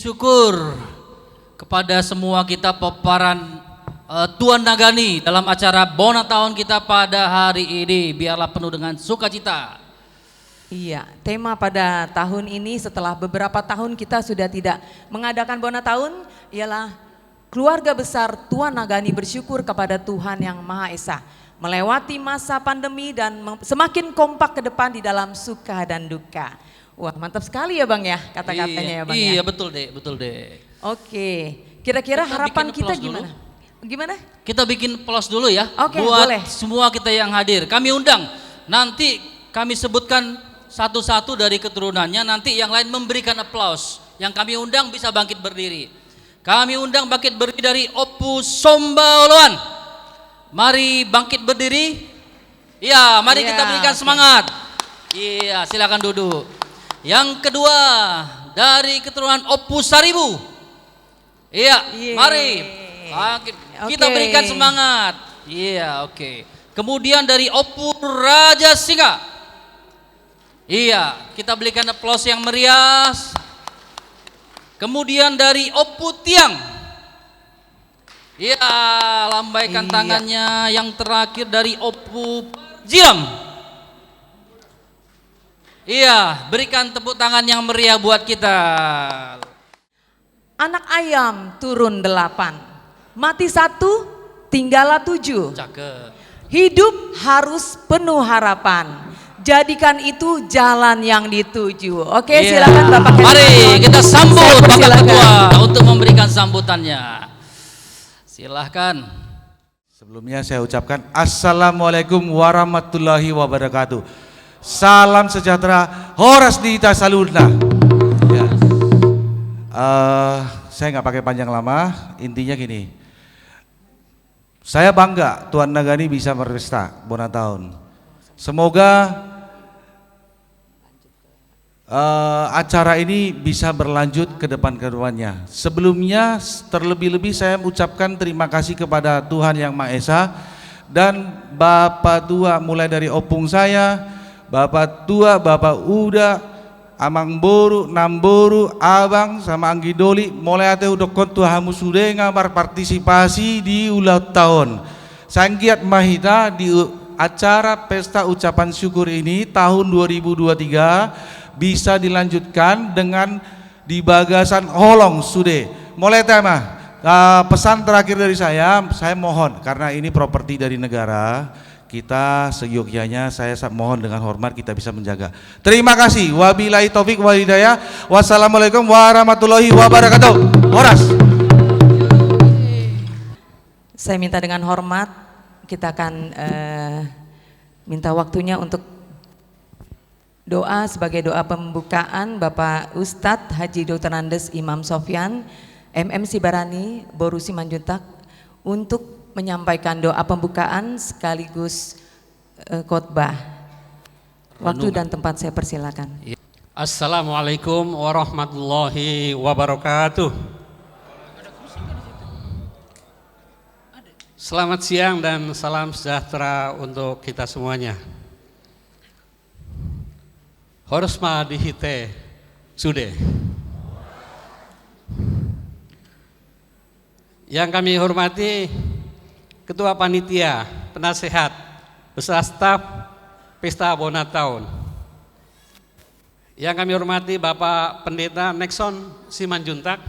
syukur kepada semua kita peparan Tuan Nagani dalam acara Bona Tahun kita pada hari ini. Biarlah penuh dengan sukacita. Iya, tema pada tahun ini setelah beberapa tahun kita sudah tidak mengadakan Bona Tahun ialah keluarga besar Tuan Nagani bersyukur kepada Tuhan Yang Maha Esa melewati masa pandemi dan semakin kompak ke depan di dalam suka dan duka. Wah, mantap sekali ya Bang ya kata-katanya ya Bang ya. Iya, betul deh. Oke, kira-kira harapan kita gimana? Dulu. Gimana? Kita bikin plus dulu ya. Oke, buat boleh. semua kita yang hadir. Kami undang, nanti kami sebutkan satu-satu dari keturunannya, nanti yang lain memberikan aplaus. Yang kami undang bisa bangkit berdiri. Kami undang bangkit berdiri dari Opus Sombaoloan. Mari bangkit berdiri. Iya, mari kita berikan semangat. Iya, silakan duduk. Yang kedua dari keturunan Opus Saribu. Iya, mari kita berikan semangat. Iya, oke. Kemudian dari Opus Raja Singa. Iya, kita berikan aplaus yang meriah. Kemudian dari Opus Tiang. Iya, lambaikan tangannya. Yang terakhir dari Opus Jiang. Iya, berikan tepuk tangan yang meriah buat kita. Anak ayam turun 8, mati 1, tinggallah 7. Cakep. Hidup harus penuh harapan. Jadikan itu jalan yang dituju. Oke, silakan Bapak. Mari kita sambut Bapak Ketua untuk memberikan sambutannya. Silahkan. Sebelumnya saya ucapkan Assalamualaikum warahmatullahi wabarakatuh. Salam sejahtera, Horas Dita Saludna. Ya. Saya nggak pakai panjang lama. Intinya gini, saya bangga Tuan Nagani bisa berpesta Bona Tahun. Semoga acara ini bisa berlanjut ke depannya. Sebelumnya terlebih-lebih saya ucapkan terima kasih kepada Tuhan Yang Maha Esa dan Bapak Tua, mulai dari opung saya, Bapak Tua, Bapak Uda, Amang Boru, Namboru, Abang sama Anggi Doli, mulai ate udah kontu hamu sudah ngabar partisipasi di ulang tahun. Sanggiat Mahita di acara pesta ucapan syukur ini tahun 2023 bisa dilanjutkan dengan di Bagasan Holong Sude. Mulai tema pesan terakhir dari saya mohon karena ini properti dari negara, kita seyogyanya saya mohon dengan hormat kita bisa menjaga. Terima kasih. Wabillahi taufik wal hidayah. Wassalamualaikum warahmatullahi wabarakatuh. Horas. Saya minta dengan hormat kita akan minta waktunya untuk doa sebagai doa pembukaan Bapak Ustadz Haji Dr. Andes Imam Sofyan MM Sibarani Boru Simanjuntak untuk menyampaikan doa pembukaan sekaligus khotbah. Waktu dan tempat saya persilakan. Assalamualaikum warahmatullahi wabarakatuh. Selamat siang dan salam sejahtera untuk kita semuanya. Horosma dihite sude. Yang kami hormati Ketua Panitia, Penasehat, beserta staf Pesta Bona Tahun. Yang kami hormati Bapak Pendeta Nexon Simanjuntak.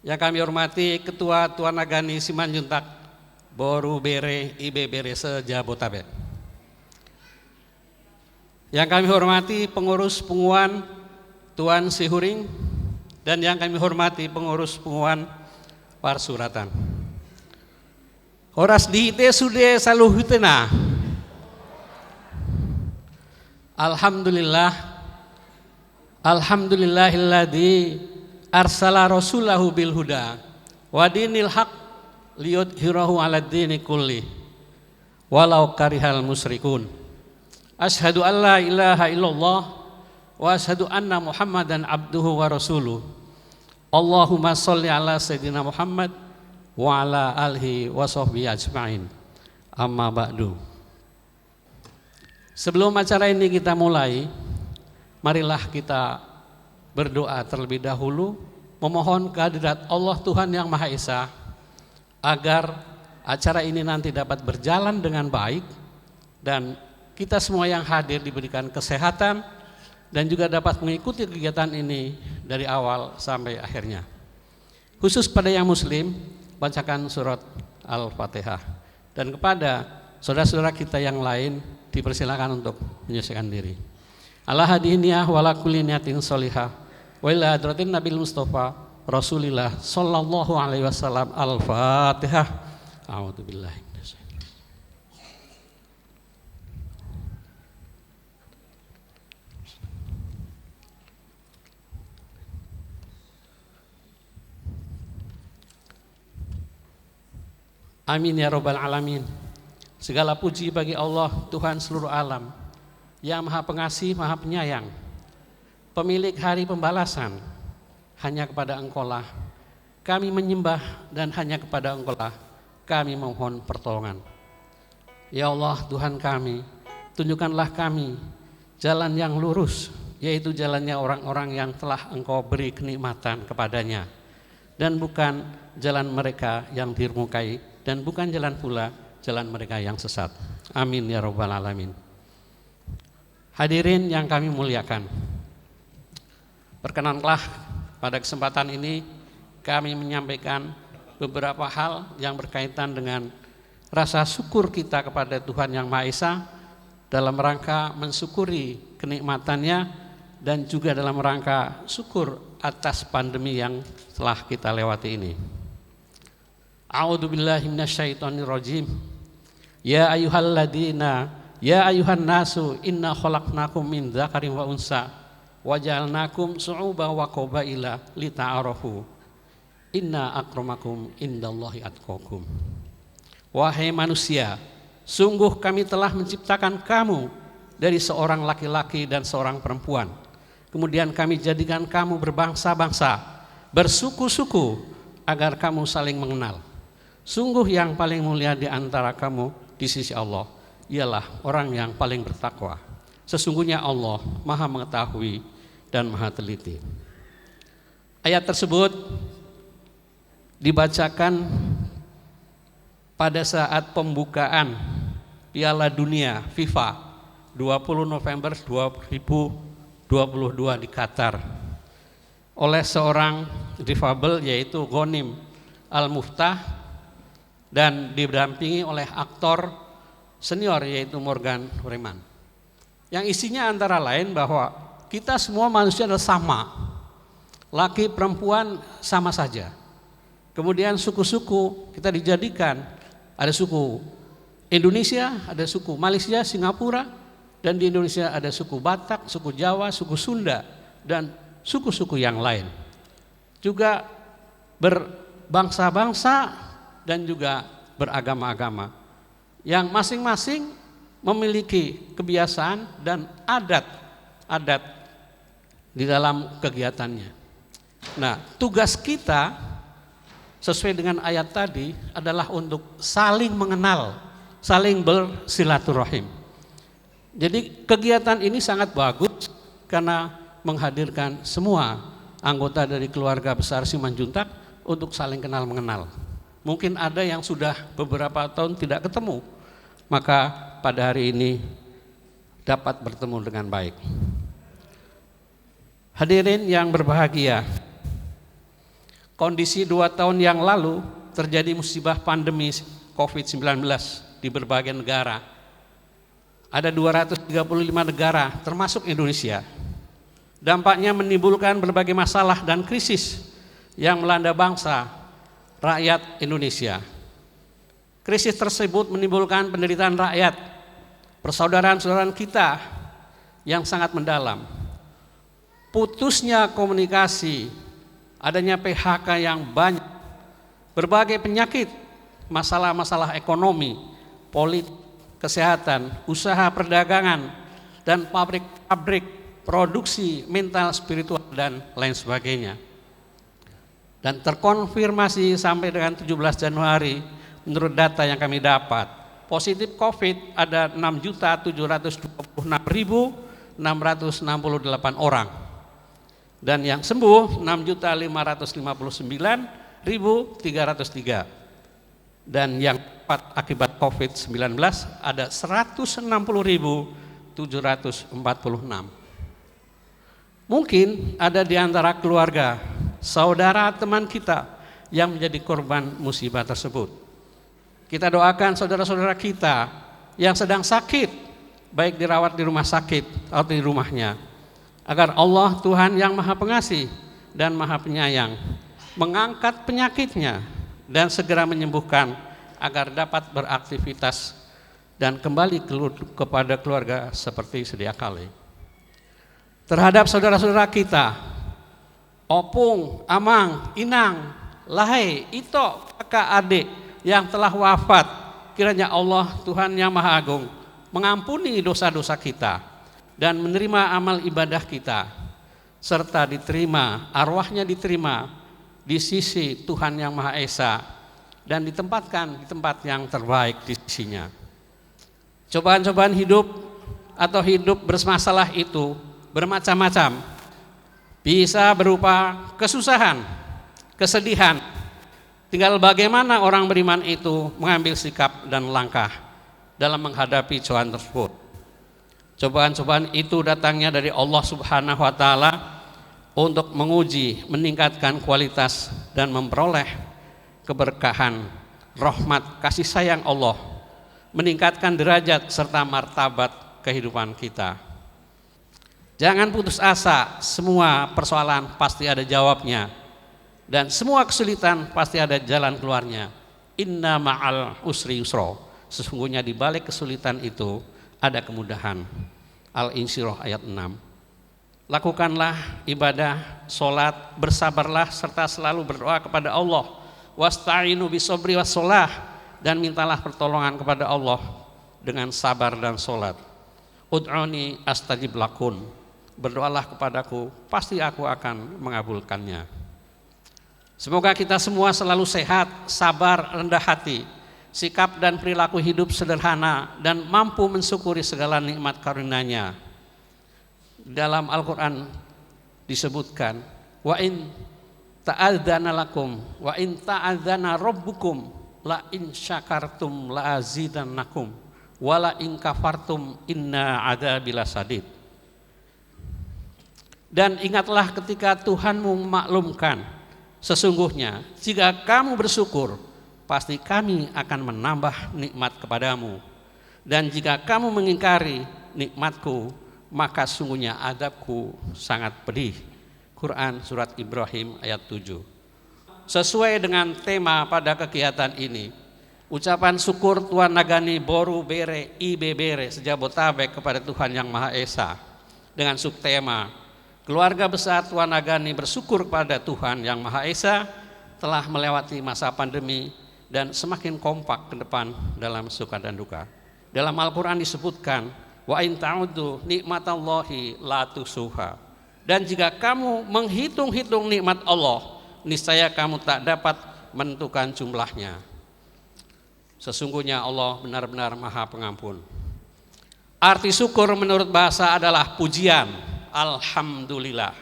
Yang kami hormati Ketua Tuan Nagani Simanjuntak, Boru Bere IB Bere Sejabotabek. Yang kami hormati pengurus penguan Tuan Sihuring dan yang kami hormati pengurus penguan Parsuratan. Horas dihite sude saluhutena. Alhamdulillahilladzi arsala rasulahu bil huda wa dinil haq liyudhhirahu 'alad dini kulli walau karihal musyrikun. Asyhadu an la ilaha illallah wa asyhadu anna Muhammadan abduhu wa rasuluh. Allahumma sholli ala sayyidina Muhammad wa ala alihi wa sahbihi ajma'in. Amma ba'du. Sebelum acara ini kita mulai, marilah kita berdoa terlebih dahulu memohon kehadirat Allah Tuhan Yang Maha Esa agar acara ini nanti dapat berjalan dengan baik dan kita semua yang hadir diberikan kesehatan dan juga dapat mengikuti kegiatan ini dari awal sampai akhirnya. Khusus pada yang muslim, bacakan surat Al-Fatihah, dan kepada saudara-saudara kita yang lain dipersilakan untuk menyelesaikan diri. Ala hadiniyah wala kulli niyatin sholihah wa ila hadratin Nabil Mustafa Rasulillah sallallahu alaihi wasallam. Al-Fatihah. A'udzubillahi minasyaitonir rajim. Amin ya rabbal alamin. Segala puji bagi Allah Tuhan seluruh alam, yang Maha Pengasih, Maha Penyayang, pemilik hari pembalasan. Hanya kepada Engkaulah kami menyembah dan hanya kepada Engkaulah kami mohon pertolongan. Ya Allah Tuhan kami, tunjukkanlah kami jalan yang lurus, yaitu jalannya orang-orang yang telah Engkau beri kenikmatan kepadanya, dan bukan jalan mereka yang dirmukai, dan bukan jalan pula jalan mereka yang sesat. Amin ya rabbal alamin. Hadirin yang kami muliakan, perkenanlah pada kesempatan ini kami menyampaikan beberapa hal yang berkaitan dengan rasa syukur kita kepada Tuhan Yang Maha Esa dalam rangka mensyukuri kenikmatannya dan juga dalam rangka syukur atas pandemi yang telah kita lewati ini. A'udzubillahi minasyaitonirrajim. Ya ayyuhalladzina ya ayyuhan nasu inna khalaqnakum min dzakarin wa unsa wa ja'alnakum syu'uban wa qabaila lita'arafu. Inna akramakum indallahi atqakum. Wahai manusia, sungguh kami telah menciptakan kamu dari seorang laki-laki dan seorang perempuan. Kemudian kami jadikan kamu berbangsa-bangsa, bersuku-suku, agar kamu saling mengenal. Sungguh yang paling mulia di antara kamu di sisi Allah ialah orang yang paling bertakwa. Sesungguhnya Allah Maha mengetahui dan Maha teliti. Ayat tersebut dibacakan pada saat pembukaan Piala Dunia FIFA 20 November 2022 di Qatar oleh seorang difabel yaitu Ghonim Al-Muftah dan didampingi oleh aktor senior yaitu Morgan Freeman. Yang isinya antara lain bahwa kita semua manusia adalah sama, laki perempuan sama saja. Kemudian suku-suku kita dijadikan, ada suku Indonesia, ada suku Malaysia, Singapura, dan di Indonesia ada suku Batak, suku Jawa, suku Sunda, dan suku-suku yang lain. Juga berbangsa-bangsa dan juga beragama-agama yang masing-masing memiliki kebiasaan dan adat di dalam kegiatannya. Nah, tugas kita sesuai dengan ayat tadi adalah untuk saling mengenal, saling bersilaturahim. Jadi kegiatan ini sangat bagus karena menghadirkan semua anggota dari keluarga besar Simanjuntak untuk saling kenal mengenal. Mungkin ada yang sudah beberapa tahun tidak ketemu, maka pada hari ini dapat bertemu dengan baik. Hadirin yang berbahagia, kondisi 2 tahun yang lalu terjadi musibah pandemi COVID-19 di berbagai negara. Ada 235 negara termasuk Indonesia. Dampaknya menimbulkan berbagai masalah dan krisis yang melanda bangsa, rakyat Indonesia. Krisis tersebut menimbulkan penderitaan rakyat, persaudaraan-persaudaraan kita yang sangat mendalam. Putusnya komunikasi, adanya PHK yang banyak, berbagai penyakit, masalah-masalah ekonomi, politik, kesehatan, usaha perdagangan, dan pabrik-pabrik, produksi, mental, spiritual, dan lain sebagainya. Dan terkonfirmasi sampai dengan 17 Januari menurut data yang kami dapat, positif COVID ada 6.726.668 orang. Dan yang sembuh 6.559.303. Dan yang wafat akibat COVID-19 ada 160.746. Mungkin ada di antara keluarga, saudara, teman kita yang menjadi korban musibah tersebut. Kita doakan saudara-saudara kita yang sedang sakit, baik dirawat di rumah sakit atau di rumahnya, agar Allah Tuhan yang Maha Pengasih dan Maha Penyayang mengangkat penyakitnya dan segera menyembuhkan agar dapat beraktivitas dan kembali kepada keluarga seperti sedia kala. Terhadap saudara-saudara kita, opung, amang, inang, lahai, ito, kakak, adik yang telah wafat, kiranya Allah Tuhan yang Maha Agung mengampuni dosa-dosa kita dan menerima amal ibadah kita, serta diterima, arwahnya diterima di sisi Tuhan yang Maha Esa dan ditempatkan di tempat yang terbaik di sisinya. Cobaan-cobaan hidup atau hidup bermasalah itu bermacam-macam, bisa berupa kesusahan, kesedihan. Tinggal bagaimana orang beriman itu mengambil sikap dan langkah dalam menghadapi cobaan tersebut. Cobaan-cobaan itu datangnya dari Allah Subhanahu wa Ta'ala untuk menguji, meningkatkan kualitas dan memperoleh keberkahan, rahmat, kasih sayang Allah, meningkatkan derajat serta martabat kehidupan kita. Jangan putus asa, semua persoalan pasti ada jawabnya dan semua kesulitan pasti ada jalan keluarnya. Inna ma'al usri yusra, sesungguhnya di balik kesulitan itu ada kemudahan. Al-Insyirah ayat 6. Lakukanlah ibadah, sholat, bersabarlah serta selalu berdoa kepada Allah. Wasta'inu bisobri wassolah, dan mintalah pertolongan kepada Allah dengan sabar dan sholat. Ud'uni astajib lakun, berdoalah kepadaku, pasti aku akan mengabulkannya. Semoga kita semua selalu sehat, sabar, rendah hati, sikap dan perilaku hidup sederhana, dan mampu mensyukuri segala nikmat karunia-Nya. Dalam Al-Quran disebutkan, wa in ta'adzana lakum, wa in ta'adzana rabbukum, la in syakartum la azidannakum, wa la in kafartum inna adzabi lasadid. Dan ingatlah ketika Tuhanmu memaklumkan, sesungguhnya jika kamu bersyukur, pasti kami akan menambah nikmat kepadamu. Dan jika kamu mengingkari nikmatku, maka sungguhnya adabku sangat pedih. Quran Surat Ibrahim ayat 7. Sesuai dengan tema pada kegiatan ini, ucapan syukur Tuan Nagani Boru Bere Ibe Bere Sejabotabek kepada Tuhan yang Maha Esa dengan subtema Keluarga besar Tuan Nagani bersyukur kepada Tuhan yang Maha Esa telah melewati masa pandemi dan semakin kompak ke depan dalam suka dan duka. Dalam Al-Quran disebutkan, wa in ta'uddu nikmatallahi la tusuha. Dan jika kamu menghitung-hitung nikmat Allah, niscaya kamu tak dapat menentukan jumlahnya. Sesungguhnya Allah benar-benar Maha Pengampun. Arti syukur menurut bahasa adalah pujian. Alhamdulillah.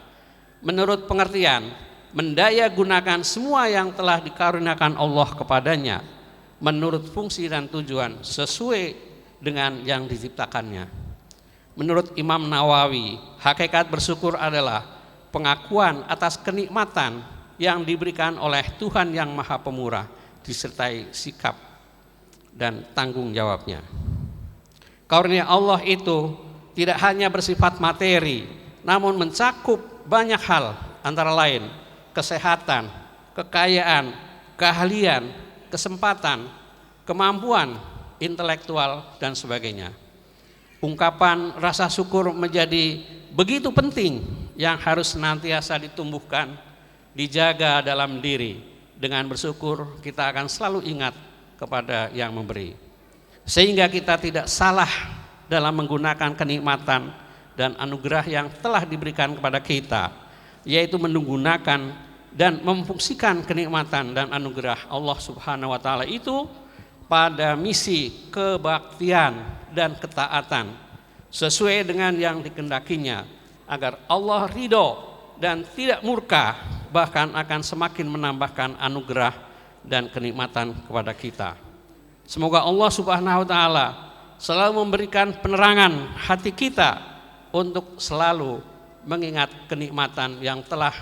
Menurut pengertian, mendaya gunakan semua yang telah dikaruniakan Allah kepadanya menurut fungsi dan tujuan sesuai dengan yang diciptakannya. Menurut Imam Nawawi, hakikat bersyukur adalah pengakuan atas kenikmatan yang diberikan oleh Tuhan yang Maha Pemurah disertai sikap dan tanggung jawabnya. Karunia Allah itu tidak hanya bersifat materi, namun mencakup banyak hal, antara lain kesehatan, kekayaan, keahlian, kesempatan, kemampuan intelektual, dan sebagainya. Ungkapan rasa syukur menjadi begitu penting yang harus senantiasa ditumbuhkan, dijaga dalam diri. Dengan bersyukur kita akan selalu ingat kepada yang memberi, sehingga kita tidak salah dalam menggunakan kenikmatan dan anugerah yang telah diberikan kepada kita, yaitu menggunakan dan memfungsikan kenikmatan dan anugerah Allah Subhanahu wa Ta'ala itu pada misi kebaktian dan ketaatan sesuai dengan yang dikehendakinya, agar Allah ridho dan tidak murka, bahkan akan semakin menambahkan anugerah dan kenikmatan kepada kita. Semoga Allah Subhanahu wa taala selalu memberikan penerangan hati kita untuk selalu mengingat kenikmatan yang telah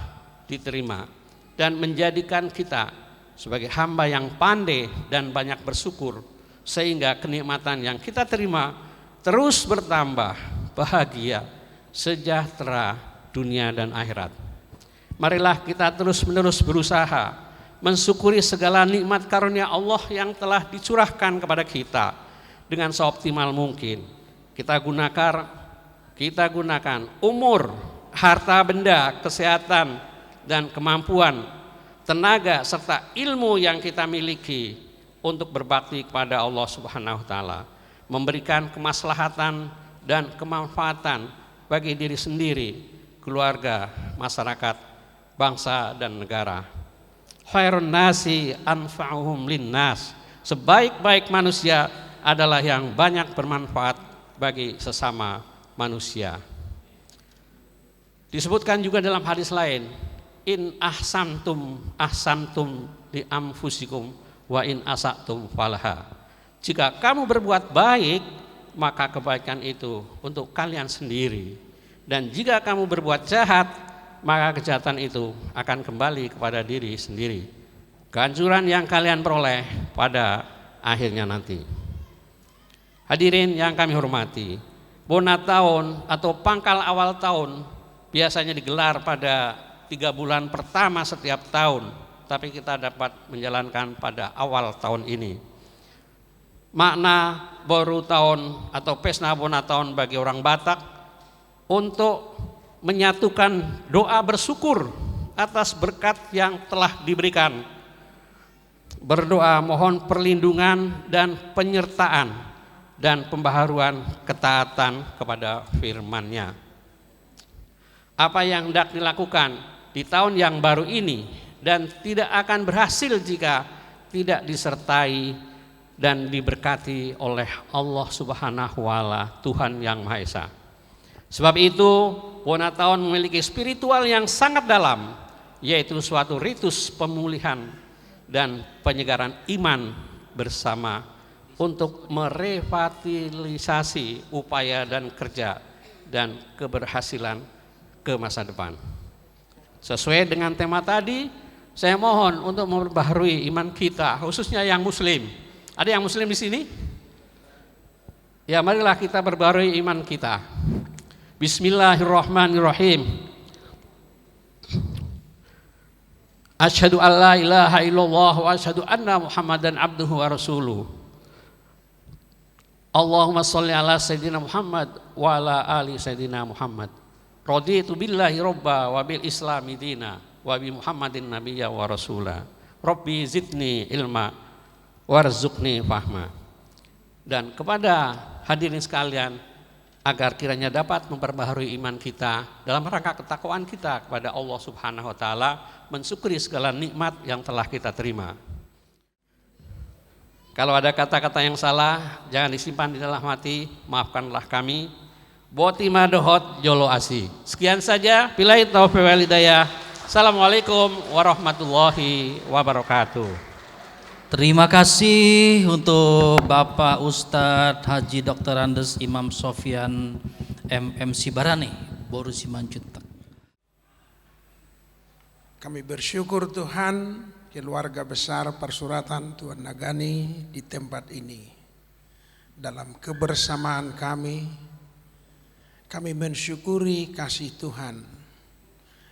diterima dan menjadikan kita sebagai hamba yang pandai dan banyak bersyukur, sehingga kenikmatan yang kita terima terus bertambah, bahagia, sejahtera dunia dan akhirat. Marilah kita terus-menerus berusaha mensyukuri segala nikmat karunia Allah yang telah dicurahkan kepada kita dengan seoptimal mungkin. Kita gunakan umur, harta benda, kesehatan, dan kemampuan, tenaga, serta ilmu yang kita miliki untuk berbakti kepada Allah Subhanahu wa taala, memberikan kemaslahatan dan kemanfaatan bagi diri sendiri, keluarga, masyarakat, bangsa, dan negara. Khairun nasi anfa'uhum linnas. Sebaik-baik manusia adalah yang banyak bermanfaat bagi sesama manusia. Disebutkan juga dalam hadis lain, in ahsantum li anfusikum wa in asatum falaha. Jika kamu berbuat baik, maka kebaikan itu untuk kalian sendiri, dan jika kamu berbuat jahat, maka kejahatan itu akan kembali kepada diri sendiri. Kehancuran yang kalian peroleh pada akhirnya nanti. Hadirin yang kami hormati, Bona tahun atau pangkal awal tahun biasanya digelar pada 3 bulan pertama setiap tahun, tapi kita dapat menjalankan pada awal tahun ini. Makna baru tahun atau Pesna Bona tahun bagi orang Batak untuk menyatukan doa bersyukur atas berkat yang telah diberikan, berdoa mohon perlindungan dan penyertaan dan pembaharuan ketaatan kepada firman-Nya. Apa yang hendak dilakukan di tahun yang baru ini dan tidak akan berhasil jika tidak disertai dan diberkati oleh Allah Subhanahu wa taala, Tuhan yang Maha Esa. Sebab itu, Bona tahun memiliki spiritual yang sangat dalam, yaitu suatu ritus pemulihan dan penyegaran iman bersama untuk merevitalisasi upaya dan kerja dan keberhasilan ke masa depan. Sesuai dengan tema tadi, saya mohon untuk memperbaharui iman kita, khususnya yang muslim. Ada yang muslim di sini? Ya, marilah kita perbarui iman kita. Bismillahirrahmanirrahim. Asyhadu an la ilaha illallah wa asyhadu anna Muhammadan abduhu wa rasuluh. Allahumma sholli ala sayyidina Muhammad wa ala ali sayyidina Muhammad. Raditu billahi robba wa bil islami dina wa bi Muhammadin nabiyya wa rasula. Rabbi zidni ilma warzuqni fahma. Dan kepada hadirin sekalian, agar kiranya dapat memperbaharui iman kita dalam rangka ketakwaan kita kepada Allah Subhanahu wa taala, mensyukuri segala nikmat yang telah kita terima. Kalau ada kata-kata yang salah, jangan disimpan di dalam hati, maafkanlah kami. Boti madohot jolo asi. Sekian saja, billahi taufiq wal hidayah. Assalamualaikum warahmatullahi wabarakatuh. Terima kasih untuk Bapak Ustadz Haji Dr. Andes Imam Sofyan MM Sibarani, Boru Simanjuntak. Kami bersyukur Tuhan, keluarga besar Persuratan Tuan Nagani di tempat ini. Dalam kebersamaan kami mensyukuri kasih Tuhan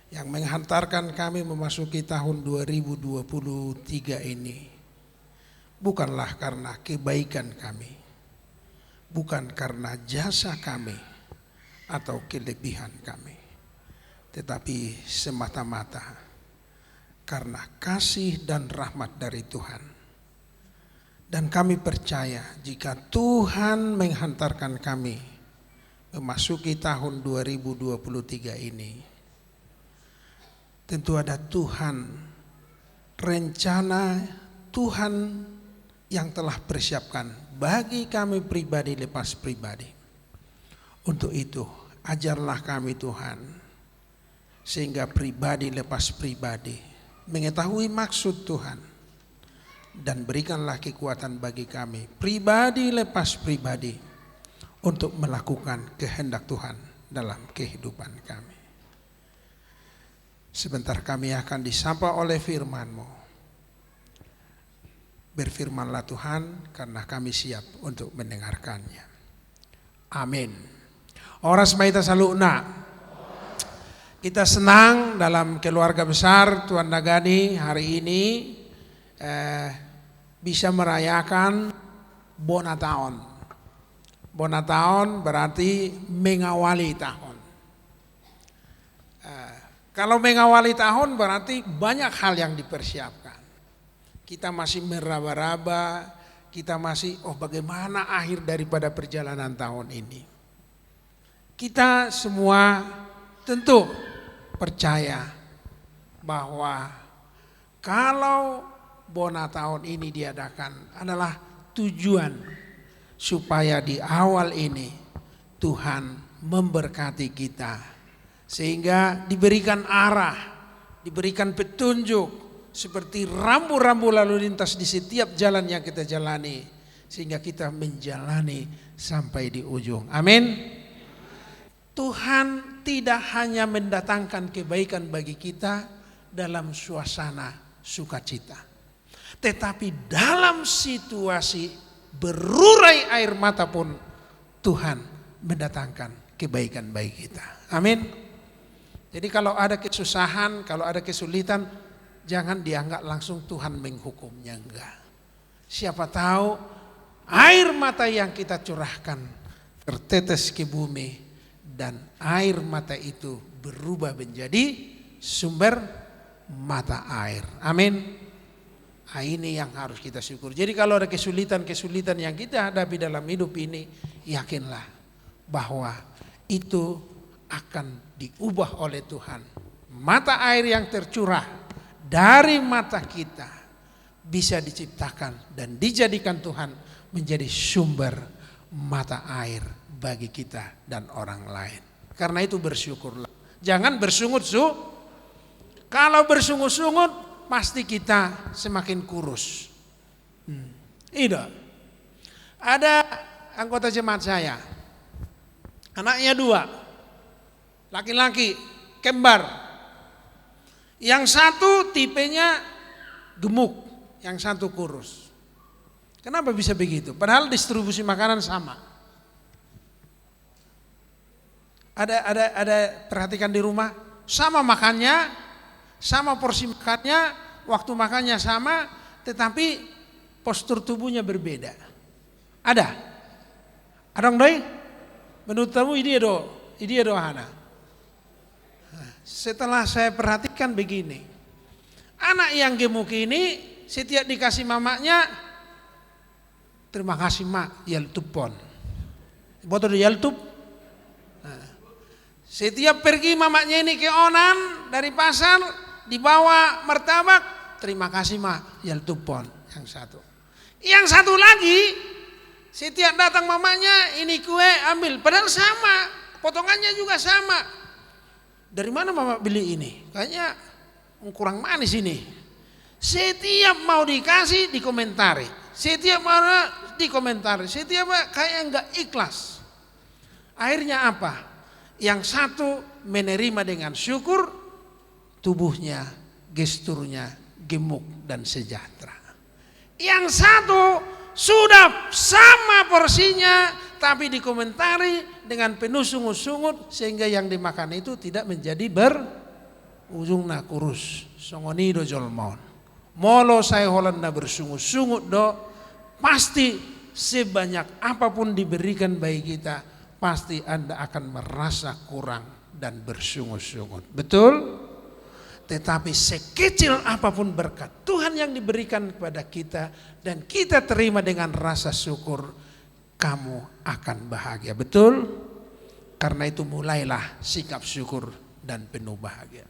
yang menghantarkan kami memasuki tahun 2023 ini. Bukanlah karena kebaikan kami, bukan karena jasa kami atau kelebihan kami, tetapi semata-mata karena kasih dan rahmat dari Tuhan. Dan kami percaya jika Tuhan menghantarkan kami memasuki tahun 2023 ini, tentu ada Tuhan, rencana Tuhan yang telah persiapkan bagi kami pribadi lepas pribadi. Untuk itu, ajarlah kami Tuhan, sehingga pribadi lepas pribadi mengetahui maksud Tuhan, dan berikanlah kekuatan bagi kami pribadi lepas pribadi untuk melakukan kehendak Tuhan dalam kehidupan kami. Sebentar kami akan disapa oleh firman-Mu. Berfirmanlah Tuhan, karena kami siap untuk mendengarkannya. Amin. Oras maita saluna. Kita senang dalam keluarga besar Tuan Nagani hari ini bisa merayakan Bonataon. Bonataon berarti mengawali tahun. Kalau mengawali tahun berarti banyak hal yang dipersiapkan. Kita masih meraba-raba, kita masih bagaimana akhir daripada perjalanan tahun ini. Kita semua tentu percaya bahwa kalau Bonataon ini diadakan adalah tujuan supaya di awal ini Tuhan memberkati kita, sehingga diberikan arah, diberikan petunjuk seperti rambu-rambu lalu lintas di setiap jalan yang kita jalani, sehingga kita menjalani sampai di ujung. Amin. Tuhan tidak hanya mendatangkan kebaikan bagi kita dalam suasana sukacita, tetapi dalam situasi berurai air mata pun Tuhan mendatangkan kebaikan bagi kita. Amin. Jadi kalau ada kesusahan, kalau ada kesulitan, jangan dianggap langsung Tuhan menghukumnya, enggak. Siapa tahu air mata yang kita curahkan tertetes ke bumi, dan air mata itu berubah menjadi sumber mata air. Amin. Nah, ini yang harus kita syukur. Jadi kalau ada kesulitan-kesulitan yang kita hadapi dalam hidup ini, yakinlah bahwa itu akan diubah oleh Tuhan. Mata air yang tercurah dari mata kita bisa diciptakan dan dijadikan Tuhan menjadi sumber mata air bagi kita dan orang lain. Karena itu bersyukurlah. Jangan bersungut-sungut. Kalau bersungut-sungut pasti kita semakin kurus. Tidak. Ada anggota jemaat saya, anaknya 2, laki-laki, kembar. Yang satu tipenya gemuk, yang satu kurus. Kenapa bisa begitu? Padahal distribusi makanan sama. Ada perhatikan di rumah, sama makannya, sama porsi makannya, waktu makannya sama, tetapi postur tubuhnya berbeda. Ada doi? Menurut kamu ini do hana. Setelah saya perhatikan begini, anak yang gemuk ini setiap dikasih mamanya, terima kasih mak, yaltub pon. Botol yaltub. Setiap pergi mamanya ini ke Onan dari pasar, dibawa martabak, terima kasih mak, yaltub pon. Yang satu lagi, setiap datang mamanya ini kue ambil, padahal sama, potongannya juga sama. Dari mana mama beli ini? Kayaknya kurang manis ini. Setiap mau dikasih dikomentari, setiap mau dikomentari, setiap kayak enggak ikhlas. Akhirnya apa? Yang satu menerima dengan syukur, tubuhnya, gesturnya gemuk dan sejahtera. Yang satu sudah sama porsinya, tapi dikomentari dengan penuh sungut-sungut, sehingga yang dimakan itu tidak menjadi berujungna kurus. Songonido jolmon. Molo saya Holanda bersungut-sungut do, pasti sebanyak apapun diberikan bagi kita, pasti Anda akan merasa kurang dan bersungut-sungut. Betul? Tetapi sekecil apapun berkat Tuhan yang diberikan kepada kita dan kita terima dengan rasa syukur, kamu akan bahagia. Betul? Karena itu mulailah sikap syukur dan penuh bahagia.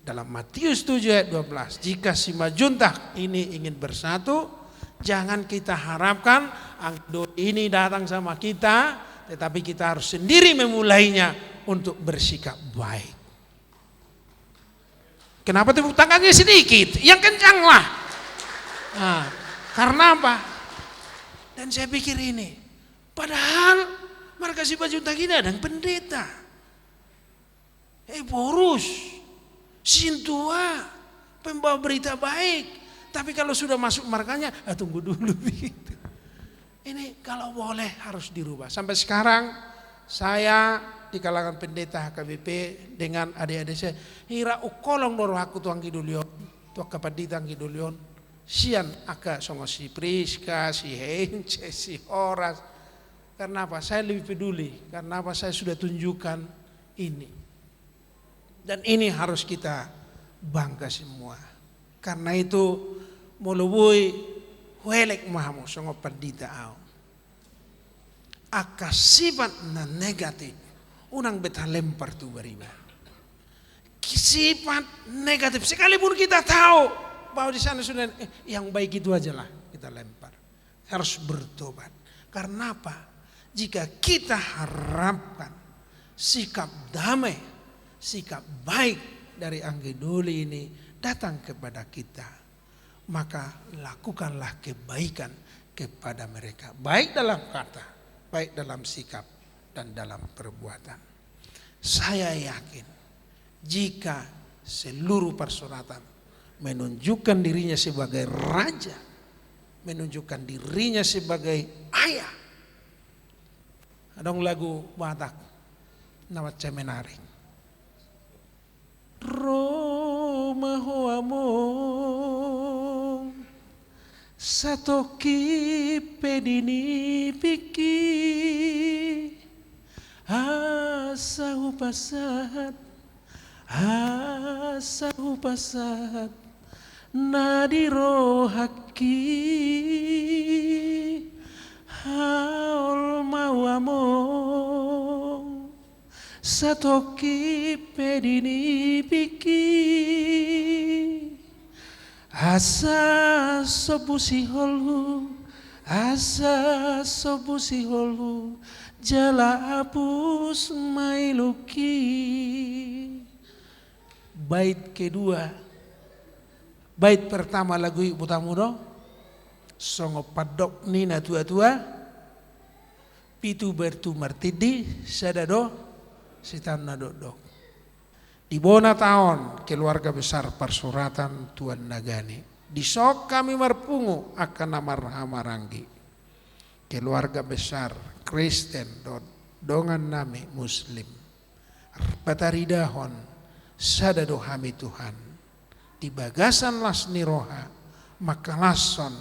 Dalam Matius 7 ayat 12, jika si majuntak ini ingin bersatu, jangan kita harapkan angdo ini datang sama kita, tetapi kita harus sendiri memulainya untuk bersikap baik. Kenapa tepuk tangannya sedikit? Yang kencang lah. Nah, karena apa? Dan saya pikir ini, padahal Markas Sipajuntang ini ada pendeta. Boros, sintua, pembawa berita baik. Tapi kalau sudah masuk markanya, tunggu dulu begitu. Ini kalau boleh harus dirubah. Sampai sekarang saya di kalangan pendeta HKBP dengan adik-adik saya, hira ukolong doro aku tuang kidulion, tuang kapaditang kidulion, sian aka songo si Priska, si Hence, si Horas. Karena apa? Saya lebih peduli. Karena apa? Saya sudah tunjukkan ini. Dan ini harus kita bangga semua. Karena itu mulubui welek mahamu songo pandita au. Aka sifat na negatif unang beta lempar tu beriba. Sifat negatif sekalipun kita tahu bahwa di sana sudah yang baik itu aja lah kita lempar. Harus bertobat. Karena apa? Jika kita harapkan sikap damai, sikap baik dari Anggiduli ini datang kepada kita, maka lakukanlah kebaikan kepada mereka, baik dalam kata, baik dalam sikap dan dalam perbuatan. Saya yakin jika seluruh persuratan menunjukkan dirinya sebagai raja, menunjukkan dirinya sebagai ayah. Adong lagu Batak nama cemenaring. Roma hoamong satoki pedini piki asa upasat nadiro haki haul mawamong satoki pedini piki asa sobusi holu jala apus mailuki. Bait kedua, bait pertama lagu Ibu Tamudo songo padok nina tua-tua pitu bertu martidi sadado sitan nadodok. Di bona tahun keluarga besar Persuratan Tuan Nagani disok kami marpungu akan amarhamaranggi keluarga besar Kristen dongan nami Muslim bataridahon sadado hami Tuhan di bagasan las niroha makalason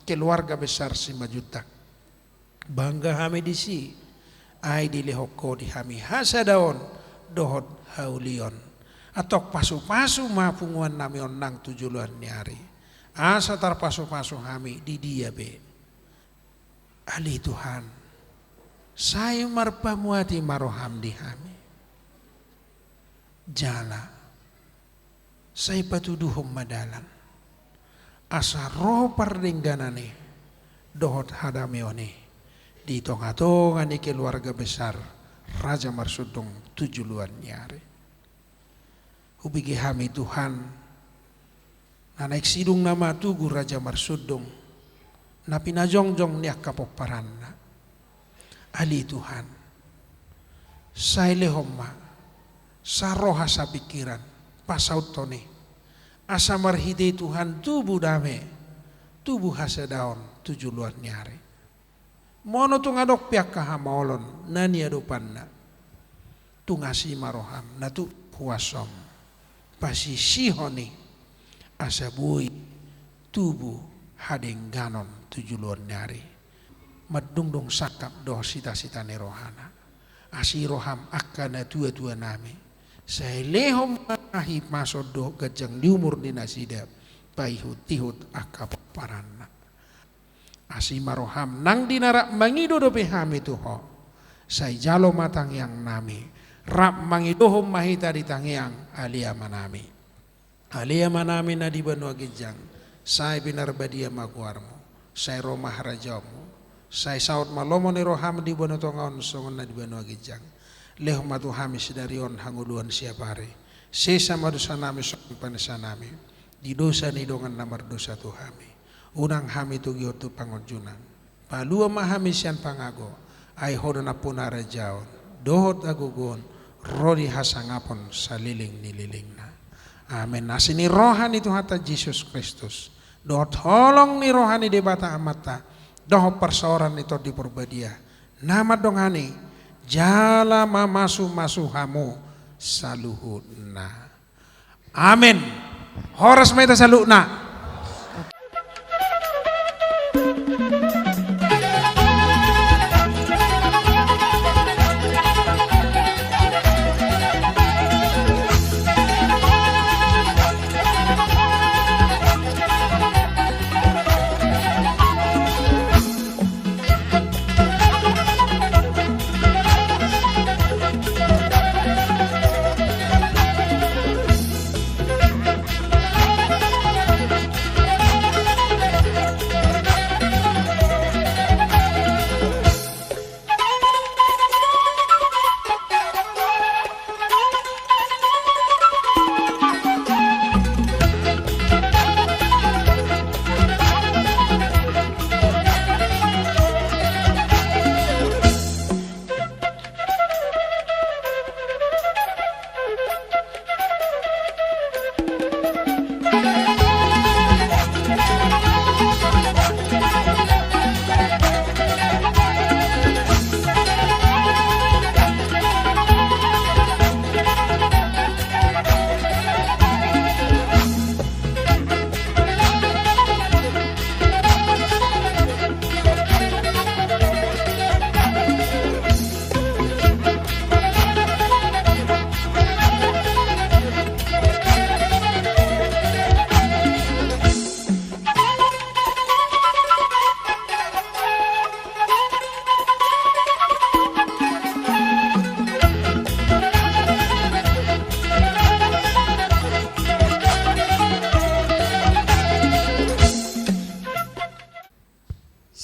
keluarga besar Simajutak bangga hami disi ai dilehoko di hami hasadaon dohod haulion atau pasu-pasu mapunguan nami onang tujuluan nyari asa tar pasu-pasu hami di dia be ali Tuhan saya marpamuati maroham di hami jala saya patuduhum madalan asa roh pardengganane dohot hadameone di tonga-tonga ni keluarga besar Raja Marsudong tujuluan nyari hubigi hami Tuhan naik sidung nama tugu Raja Marsudong na pinajongjong niya kapokparanna ali Tuhan say lehomma sa roha sa pikiran pasaut tone asa marhide Tuhan tubuh dame tubuh hasadaon tujuluan nyari mono tungadok piak kahamolon nani adopanna tungasi maroham natu puasom pasi sihoni asa bui tubuh hadengganon tujuluan nyari madungdung sakap doh sita-sita nerohana asi roham akana tua-tua nami saya lehom ahi masodo gajang di umur di nasida paihut tihut akap paranna asi maroham nang dinarak mangido do pehami tuho saya jalo matang yang nami rap mangidohom mahita di tangiang alia manami na di banua gejang saya binar badia maguarmu saya romah rajamu saya saut malomo ni roham di bonotongaon songon na di banua gejang lehom matu hamis darion hanguluan siapare Sesama dosa nami sokan panesa nami. Di dosa ni dongan namar dosa tu kami. Unang kami tu giotu pangojunan. Palua mahami sian pangago. Ay hodon apuna rajaon. Dohot agugon. Rodi hasangapon saliling nililing na. Amin. Asini rohani tu hata Yesus Kristus. Dohot holong ni rohani di bata amata. Dohot persoaran itu di perbadia. Nama dongani. Jala mamasu masuhamu saluhuna. Amin. Horas meta saluna.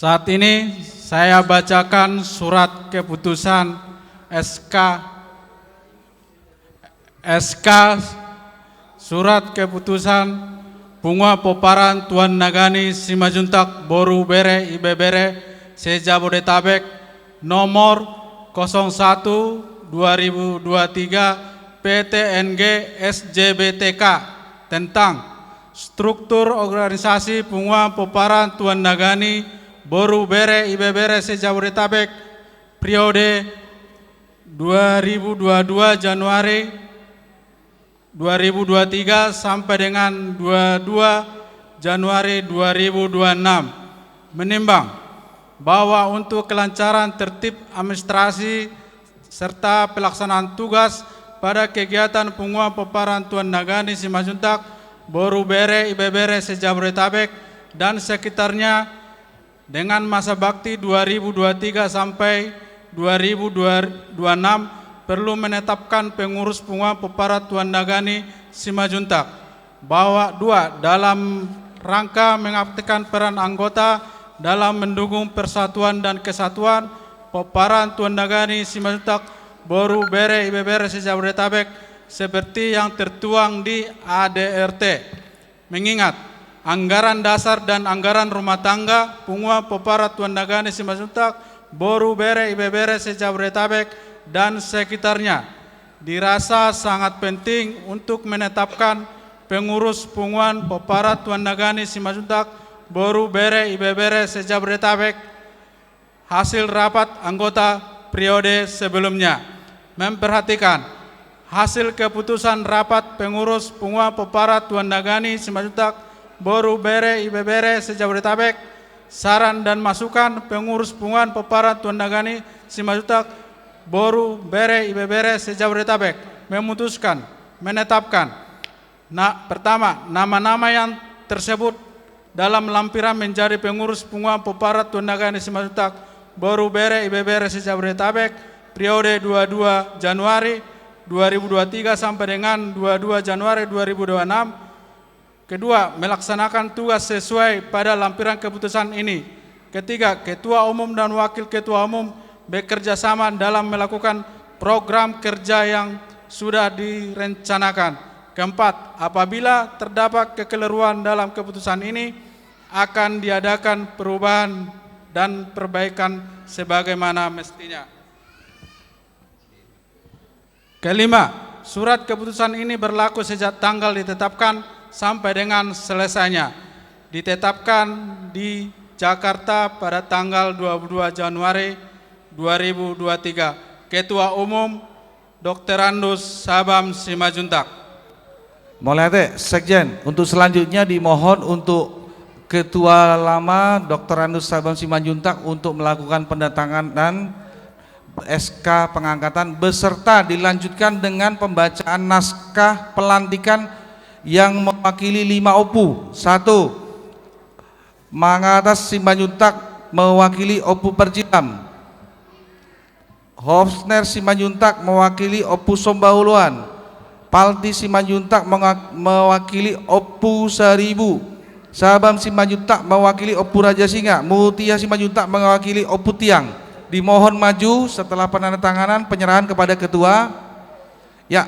Saat ini saya bacakan surat keputusan surat keputusan Pungwa Poparan Tuan Nagani Simajuntak Boru Bere Ibebere Se-Jabodetabek nomor 01/2023 PTNG SJBTK tentang struktur organisasi Pungwa Poparan Tuan Nagani Boru Bere Ibebere Se-Jabodetabek periode 2022 Januari 2023 sampai dengan 22 Januari 2026 menimbang bahwa untuk kelancaran tertib administrasi serta pelaksanaan tugas pada kegiatan Pungwa Poparan Tuan Nagani Simajuntak Boru Bere Ibebere Se-Jabodetabek dan sekitarnya dengan masa bakti 2023 sampai 2026 perlu menetapkan pengurus Pungwa Poparan Tuan Nagani Simajuntak bahwa dalam rangka mengaktifkan peran anggota dalam mendukung persatuan dan kesatuan Poparan Tuan Nagani Simajuntak Boru Bere Ibebere Se-Jabodetabek seperti yang tertuang di ADRT. Mengingat anggaran dasar dan anggaran rumah tangga Pungwa Poparan Tuan Nagani Simajuntak Boru Bere Ibebere Se-Jabodetabek dan sekitarnya dirasa sangat penting untuk menetapkan pengurus Pungwa Poparan Tuan Nagani Simajuntak Boru Bere Ibebere Se-Jabodetabek hasil rapat anggota periode sebelumnya. Memperhatikan hasil keputusan rapat pengurus Pungwa Poparan Tuan Nagani Simajuntak Boru Bere Ibebere Se-Jabodetabek, saran dan masukan pengurus Pungwa Poparan Tuan Nagani Simajuntak Boru Bere Ibebere Se-Jabodetabek memutuskan menetapkan pertama, nama-nama yang tersebut dalam lampiran menjadi pengurus Pungwa Poparan Tuan Nagani Simajuntak Boru Bere Ibebere Se-Jabodetabek periode 22 Januari 2023 sampai dengan 22 Januari 2026. Kedua, melaksanakan tugas sesuai pada lampiran keputusan ini. Ketiga, Ketua Umum dan Wakil Ketua Umum bekerja sama dalam melakukan program kerja yang sudah direncanakan. Keempat, apabila terdapat kekeliruan dalam keputusan ini, akan diadakan perubahan dan perbaikan sebagaimana mestinya. Kelima, surat keputusan ini berlaku sejak tanggal ditetapkan sampai dengan selesainya. Ditetapkan di Jakarta pada tanggal 22 Januari 2023. Ketua Umum Dr. Andus Sabam Simajuntak. Mulai Sekjen, untuk selanjutnya dimohon untuk Ketua Lama Dr. Andus Sabam Simanjuntak untuk melakukan pendatangan SK pengangkatan beserta dilanjutkan dengan pembacaan naskah pelantikan yang mewakili 5 OPU. 1. Mangatas Simanjuntak mewakili OPU Perjilam. Hofner Simanjuntak mewakili OPU Sombahuluan. Palti Simanjuntak mewakili OPU Seribu. Sabam Simanjuntak mewakili OPU Raja Singa. Mutia Simanjuntak mewakili OPU Tiang. Dimohon maju setelah penandatanganan penyerahan kepada ketua. Ya.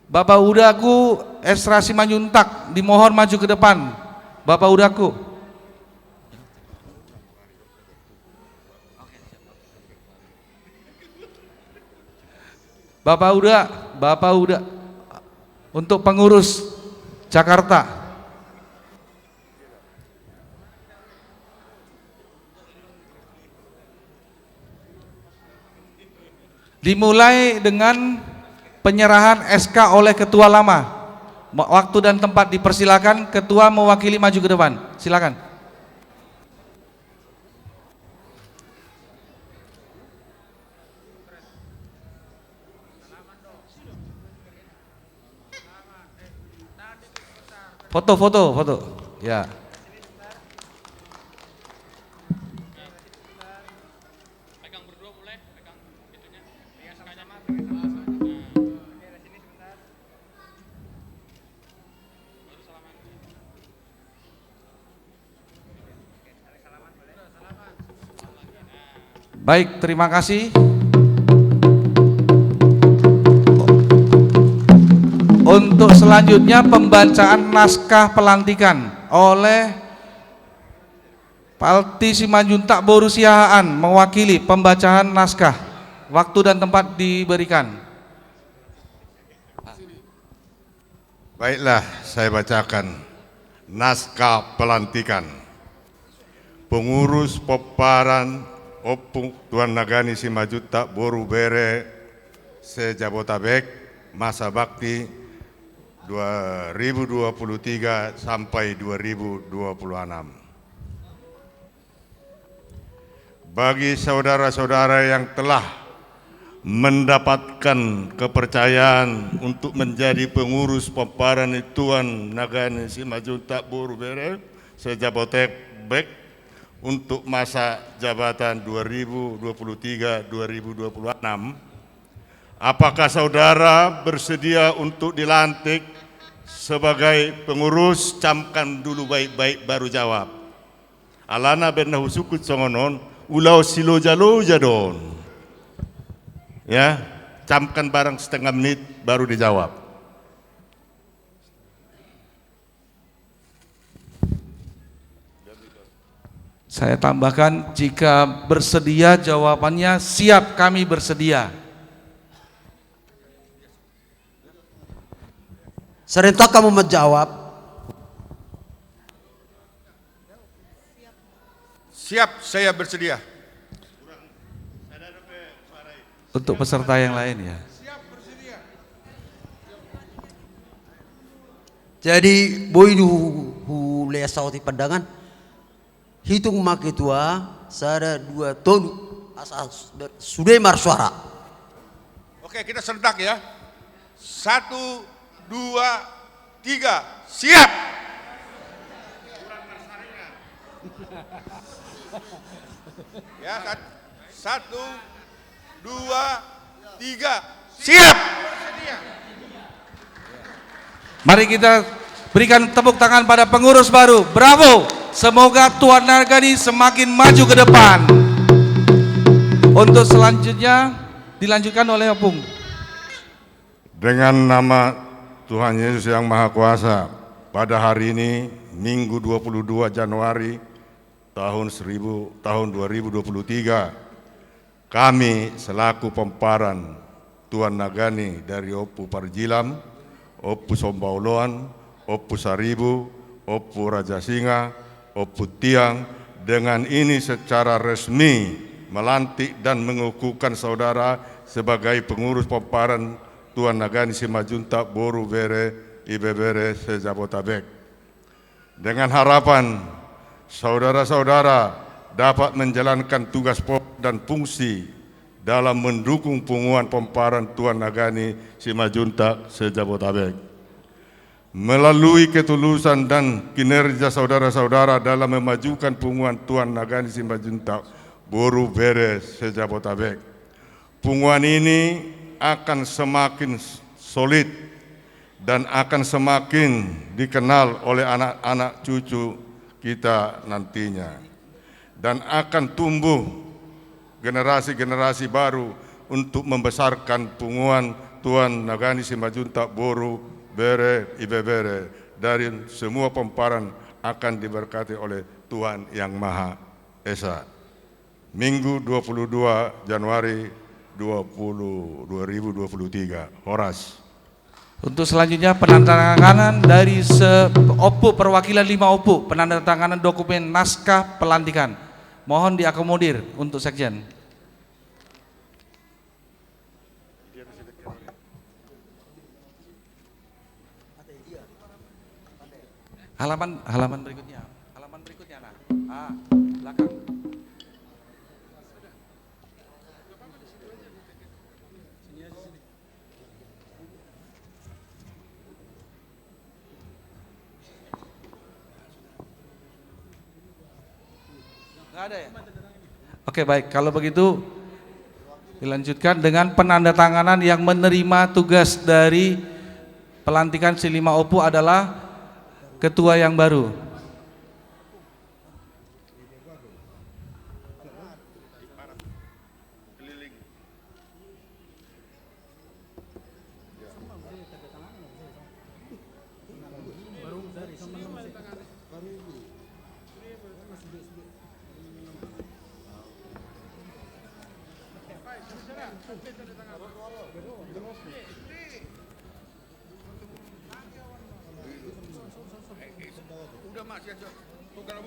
Bapak Udaku Esra Simanjuntak dimohon maju ke depan. Bapak Udaku. Bapak Uda untuk pengurus Jakarta. Dimulai dengan penyerahan SK oleh ketua lama. Waktu dan tempat dipersilakan, ketua mewakili maju ke depan. Silakan. Foto. Ya. Baik, terima kasih. Untuk selanjutnya pembacaan naskah pelantikan oleh Palti Simanjuntak Borusiahaan mewakili pembacaan naskah. Waktu dan tempat diberikan. Baiklah, saya bacakan naskah pelantikan. Pengurus Peparan OPU Tuan Nagani Simanjuntak Boru Bere se-Jabotabek masa bakti 2023 sampai 2026. Bagi saudara-saudara yang telah mendapatkan kepercayaan untuk menjadi pengurus Peparan Tuan Nagani Simanjuntak Boru Bere se-Jabotabek untuk masa jabatan 2023-2026, apakah saudara bersedia untuk dilantik sebagai pengurus? Camkan dulu baik-baik baru jawab. Alana benahu sukut songonon ulau silo jalo jadon. Ya, camkan barang setengah menit baru dijawab. Saya tambahkan, jika bersedia jawabannya siap, kami bersedia. Serentak kamu menjawab. Siap, saya bersedia. Untuk peserta yang lain ya. Jadi boidu hule sauti pandangan. Hitung maketua sada 2 tonu asas sudah suara. Oke, kita serentak ya. 1, 2, 3, siap. Ya, 1, 2, 3, siap. Mari kita berikan tepuk tangan pada pengurus baru. Bravo. Semoga Tuan Nagani semakin maju ke depan. Untuk selanjutnya dilanjutkan oleh Opung. Dengan nama Tuhan Yesus yang Maha Kuasa, pada hari ini Minggu 22 Januari tahun 2023, kami selaku pemparan Tuan Nagani dari Opu Parjilam, Opu Sombauloan, Opu Saribu, Opu Raja Singa, Opu Tiang, dengan ini secara resmi melantik dan mengukuhkan saudara sebagai pengurus pemparan Tuan Nagani Simajuntak Boru Bere Ibebere Sejabotabek. Dengan harapan saudara-saudara dapat menjalankan tugas pokok dan fungsi dalam mendukung pengukuhan pemparan Tuan Nagani Simajuntak Sejabotabek. Melalui ketulusan dan kinerja saudara-saudara dalam memajukan pengukuhan Tuan Nagani Simajuntak Boru Bere Sejabotabek, pengukuhan ini akan semakin solid dan akan semakin dikenal oleh anak-anak cucu kita nantinya, dan akan tumbuh generasi-generasi baru untuk membesarkan pengukuhan Tuan Nagani Simajuntak Boru Bere Ibebere dari semua pemparan akan diberkati oleh Tuhan Yang Maha Esa. Minggu 22 Januari 2023, Horas. Untuk selanjutnya penandatanganan dari Opu perwakilan 5 Opu, penandatanganan dokumen naskah pelantikan. Mohon diakomodir untuk sekjen. Halaman berikutnya. Halaman berikutnya nah. Belakang. Nggak ada ya? Oke, baik, kalau begitu dilanjutkan dengan penandatanganan yang menerima tugas dari pelantikan si 5 Opu adalah ketua yang baru.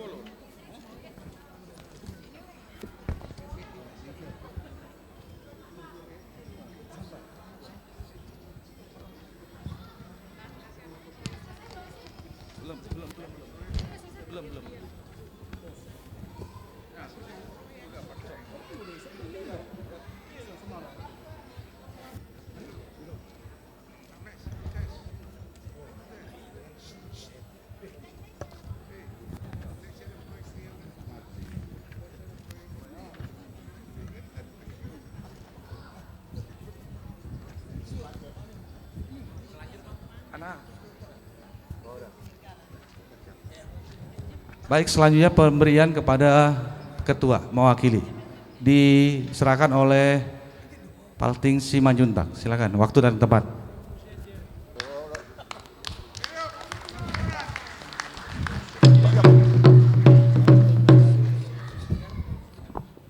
Belum. Baik, selanjutnya pemberian kepada ketua mewakili diserahkan oleh Palting Simajuntak. Silakan, waktu dan tempat.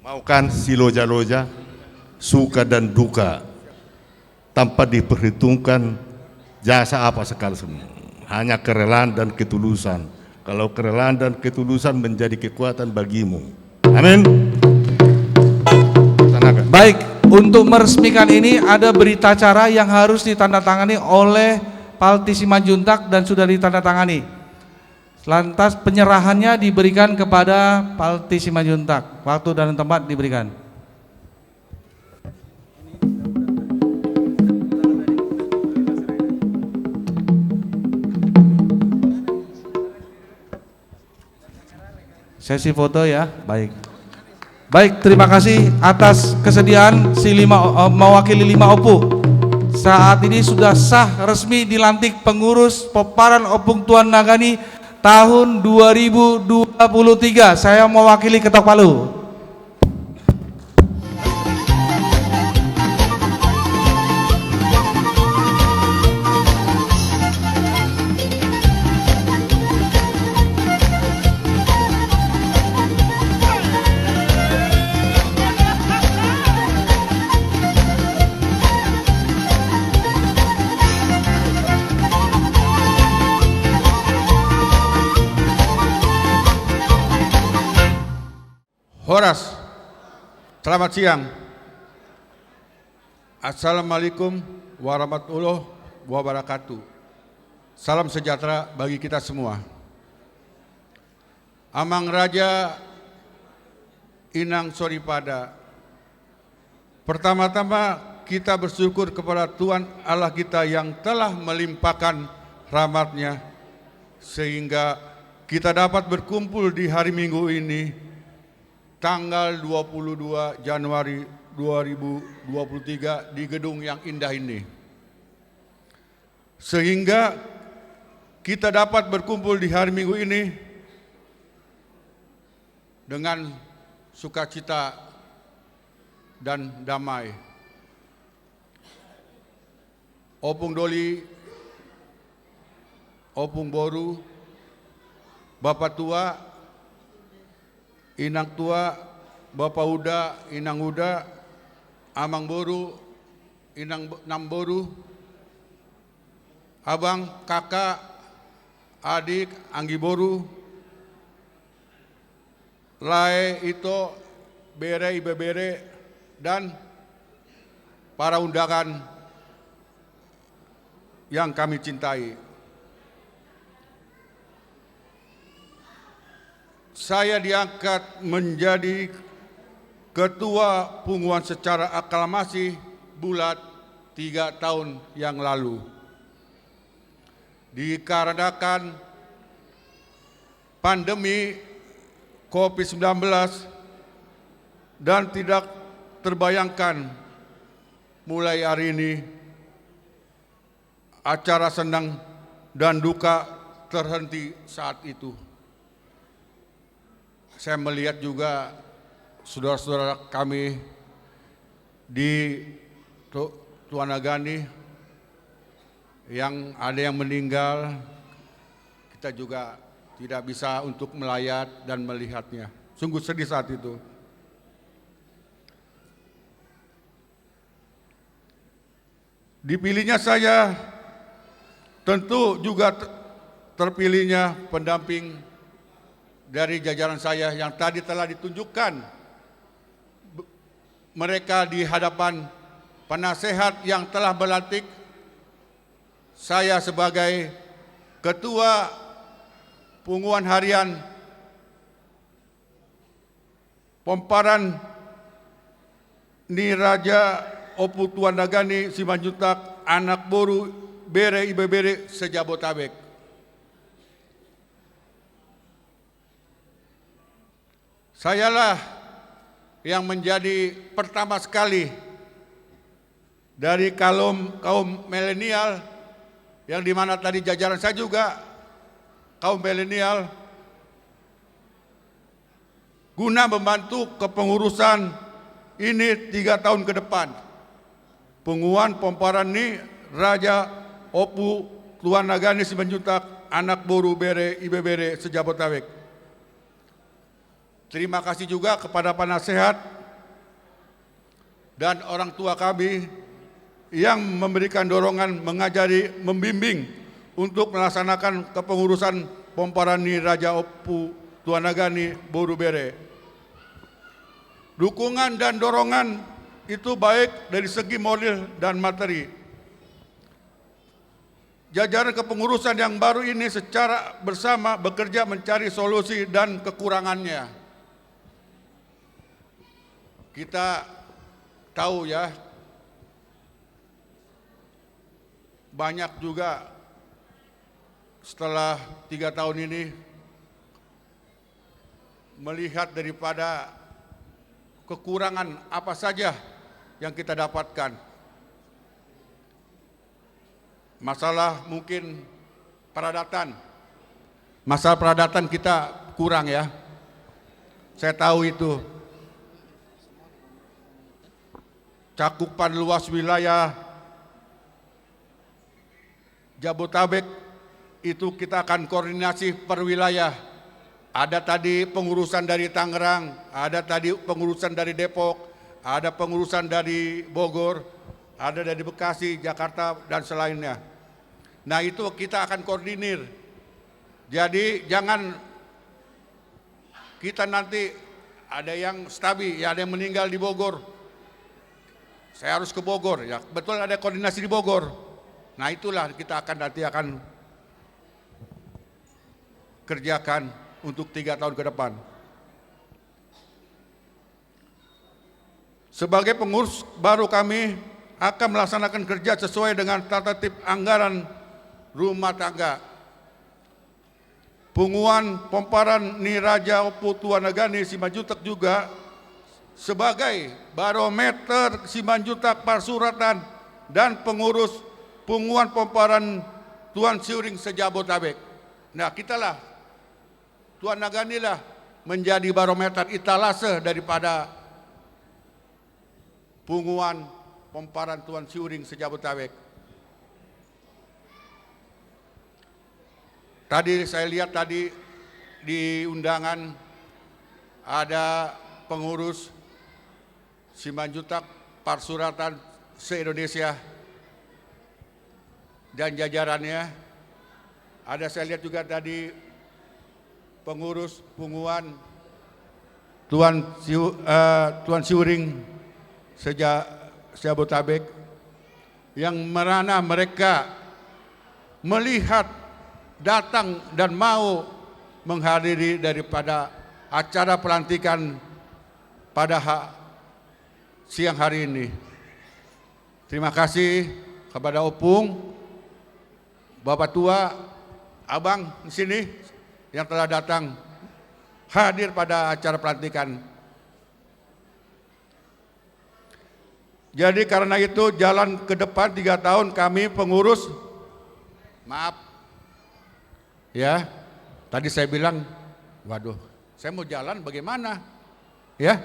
Maukan si loja-loja suka dan duka tanpa diperhitungkan jasa apa sekalipun, hanya kerelaan dan ketulusan. Kalau kerelaan dan ketulusan menjadi kekuatan bagimu. Amin. Baik, untuk meresmikan ini ada berita acara yang harus ditandatangani oleh Palti Simajuntak dan sudah ditandatangani. Lantas penyerahannya diberikan kepada Palti Simajuntak. Waktu dan tempat diberikan. Sesi foto ya, baik. Baik, terima kasih atas kesediaan si mewakili 5 Opu. Saat ini sudah sah resmi dilantik pengurus pemparan Opung Tuan Nagani tahun 2023. Saya mewakili Ketok Palu. Horas. Selamat siang. Assalamualaikum warahmatullahi wabarakatuh. Salam sejahtera bagi kita semua. Amang Raja Inang Soripada. Pertama-tama kita bersyukur kepada Tuhan Allah kita yang telah melimpahkan rahmat-Nya sehingga kita dapat berkumpul di hari Minggu ini tanggal 22 Januari 2023 di gedung yang indah ini. Sehingga kita dapat berkumpul di hari Minggu ini dengan sukacita dan damai. Opung Doli, Opung Boru, Bapak Tua, Inang Tua, Bapak Uda, Inang Uda, Amang Boru, Inang Namboru, Abang, Kakak, Adik, Anggi Boru, Lae, Ito, Bere, Ibe Bere, dan para undangan yang kami cintai. Saya diangkat menjadi Ketua Punguan secara aklamasi bulat 3 tahun yang lalu. Dikarenakan pandemi COVID-19 dan tidak terbayangkan mulai hari ini acara senang dan duka terhenti saat itu. Saya melihat juga saudara-saudara kami di Tuanagani yang ada yang meninggal, kita juga tidak bisa untuk melayat dan melihatnya. Sungguh sedih saat itu. Dipilihnya saya, tentu juga terpilihnya pendamping dari jajaran saya yang tadi telah ditunjukkan mereka di hadapan penasehat yang telah berlantik. Saya sebagai Ketua Punguan Harian Pomparan Niraja Opu Tuanagani Simanjuntak Anak Boru Bere Ibe Bere sejabotabek. Sayalah yang menjadi pertama sekali dari kaum milenial yang dimana tadi jajaran saya juga kaum milenial guna membantu kepengurusan ini 3 tahun ke depan. Punguan Pomparan ini Raja Opu Tuanagani Simanjuntak Anak Boru Bere Ibe Bere sejabotabek. Terima kasih juga kepada penasehat dan orang tua kami yang memberikan dorongan, mengajari, membimbing untuk melaksanakan kepengurusan Pomparani Raja Opu Tuanagani Boru Bere. Dukungan dan dorongan itu baik dari segi moral dan materi. Jajaran kepengurusan yang baru ini secara bersama bekerja mencari solusi dan kekurangannya. Kita tahu ya, banyak juga setelah 3 tahun ini melihat daripada kekurangan apa saja yang kita dapatkan. Masalah mungkin peradatan. Masalah peradatan kita kurang ya. Saya tahu itu. Cakupan luas wilayah Jabotabek itu kita akan koordinasi per wilayah. Ada tadi pengurusan dari Tangerang, ada tadi pengurusan dari Depok, ada pengurusan dari Bogor, ada dari Bekasi, Jakarta dan selainnya. Nah itu kita akan koordinir. Jadi jangan kita nanti ada yang stabil, ya ada yang meninggal di Bogor. Saya harus ke Bogor, ya betul ada koordinasi di Bogor. Nah itulah kita nanti akan kerjakan untuk 3 tahun ke depan. Sebagai pengurus baru kami akan melaksanakan kerja sesuai dengan tata tertib anggaran rumah tangga. Punguan Pomparan Niraja Opo Tuanagani Simanjuntak juga sebagai barometer Simanjuntak Parsuratan dan pengurus Punguan Pomparan Tuan Siuring sejabotabek. Nah kitalah Tuanagani lah menjadi barometer etalase daripada Punguan Pomparan Tuan Siuring sejabotabek. Tadi saya lihat tadi di undangan ada pengurus Simanjuntak Parsuratan se-Indonesia dan jajarannya. Ada saya lihat juga tadi pengurus Punguan Tuan Siuring sejabotabek yang merana mereka melihat datang dan mau menghadiri daripada acara pelantikan pada siang hari ini. Terima kasih kepada Opung, Bapak Tua, Abang di sini yang telah datang hadir pada acara pelantikan. Jadi karena itu jalan ke depan 3 tahun kami pengurus, maaf ya, tadi saya bilang, waduh, saya mau jalan bagaimana? Ya,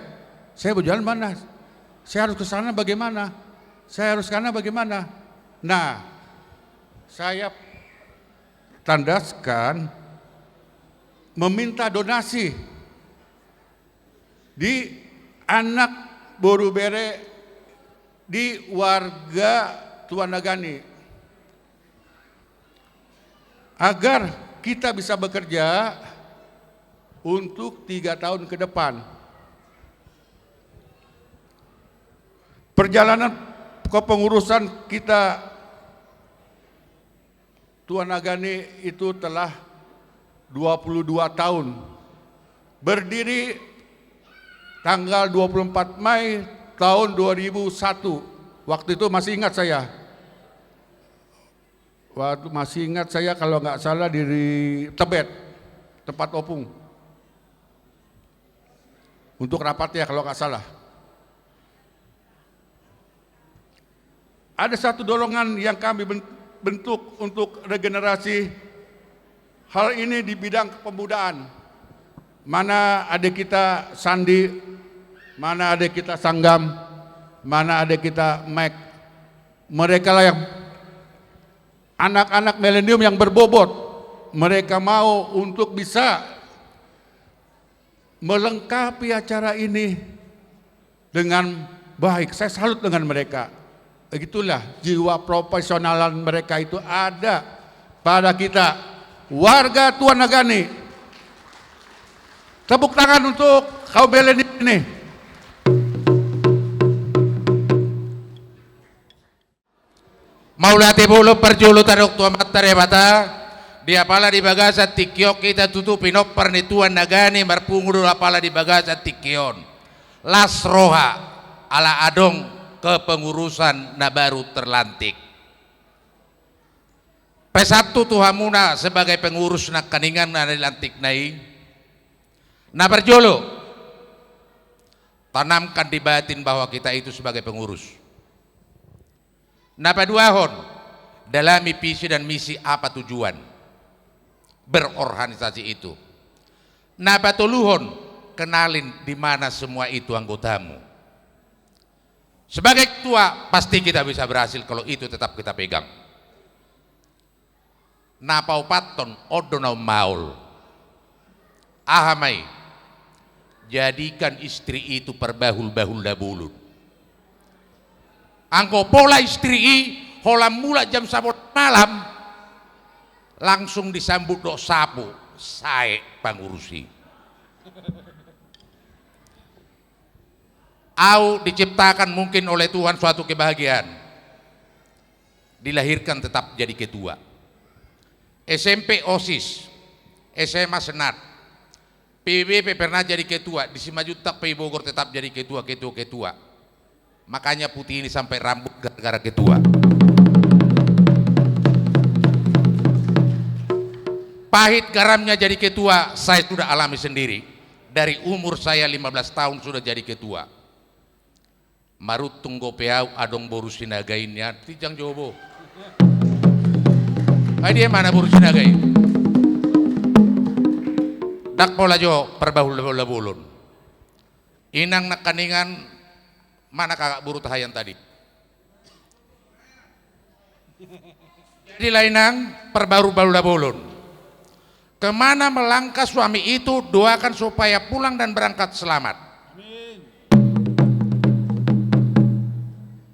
saya mau jalan mana? Saya harus ke sana bagaimana? Saya harus ke sana bagaimana? Nah, saya tandaskan meminta donasi di anak Borubere di warga Tuanagani agar kita bisa bekerja untuk 3 tahun ke depan. Perjalanan kepengurusan kita Tuanagani itu telah 22 tahun. Berdiri tanggal 24 Mei tahun 2001. Waktu itu masih ingat saya. Waktu masih ingat saya kalau nggak salah di Tebet, tempat Opung. Untuk rapatnya kalau nggak salah. Ada satu dorongan yang kami bentuk untuk regenerasi hal ini di bidang kepemudaan. Mana adik kita Sandi, mana adik kita Sanggam, mana adik kita Mike. Mereka lah yang anak-anak milenium yang berbobot, mereka mau untuk bisa melengkapi acara ini dengan baik. Saya salut dengan mereka. Begitulah jiwa profesionalan mereka itu ada pada kita warga Tuanagani. Tepuk tangan untuk kaum milenium ini. Maulati bulu perjulu taruk tua matare mata dia pala di bagasa tikiok kita tutupi no pernituan nagani marpunguru pala di bagasa tikion lasroha ala adong kepengurusan nabaru terlantik P1 tuhamuna sebagai pengurus nak kaningan na dilantik nai na perjulu tanamkan di batin bahwa kita itu sebagai pengurus. Napa duahon dalami visi dan misi apa tujuan berorganisasi itu. Napa tuluhon kenalin di mana semua itu anggotamu. Sebagai ketua pasti kita bisa berhasil kalau itu tetap kita pegang. Napa upaton odonau maul ahamai jadikan istri itu perbahul-bahul dabulun. Angko pola istri holam mula jam 1 malam langsung disambut dok sapu saya pengurusi. Au diciptakan mungkin oleh Tuhan suatu kebahagiaan, dilahirkan tetap jadi ketua. SMP OSIS, SMA Senat, PBB pernah jadi ketua, di Simanjuntak PI Bogor tetap jadi ketua. Makanya putih ini sampai rambut gara-gara ketua. Pahit garamnya jadi ketua, saya sudah alami sendiri. Dari umur saya 15 tahun sudah jadi ketua. Marut tunggu peau adong boru sinagainnya, tijang jobo. Dia mana boru sinagai? Dak pola jo perbahul-bahulun. Inang nak kaningan mana kakak buru tahayan tadi? Jadi lainang perbaru-bahulun. Kemana melangkah suami itu, doakan supaya pulang dan berangkat selamat.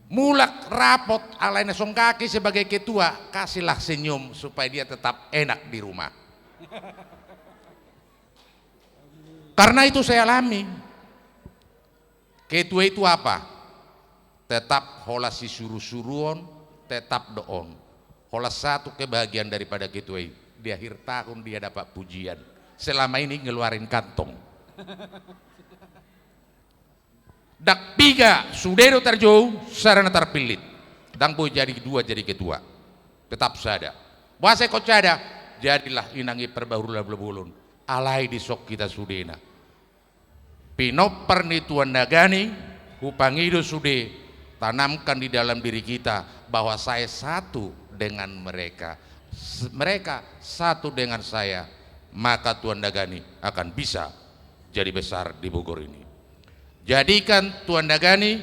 Mulak rapot alaina songkaki sebagai ketua, kasihlah senyum supaya dia tetap enak di rumah. Karena itu saya alami. Ketua itu apa? Tetap hola si suruh-suruon, tetap doon. Hola satu kebahagiaan daripada ketua itu. Di akhir tahun dia dapat pujian. Selama ini ngeluarin kantong. Dak piga sudero terjauh sarana terpilit. Dang boy jadi dua jadi ketua. Tetap sada. Bahasa kau cada, jadilah inangi perbarulah belum. Alai di sok kita sudena. Pinop pernituan nagani, hupangido sude, tanamkan di dalam diri kita bahwa saya satu dengan mereka. Mereka satu dengan saya, maka Tuan Nagani akan bisa jadi besar di Bogor ini. Jadikan Tuan Nagani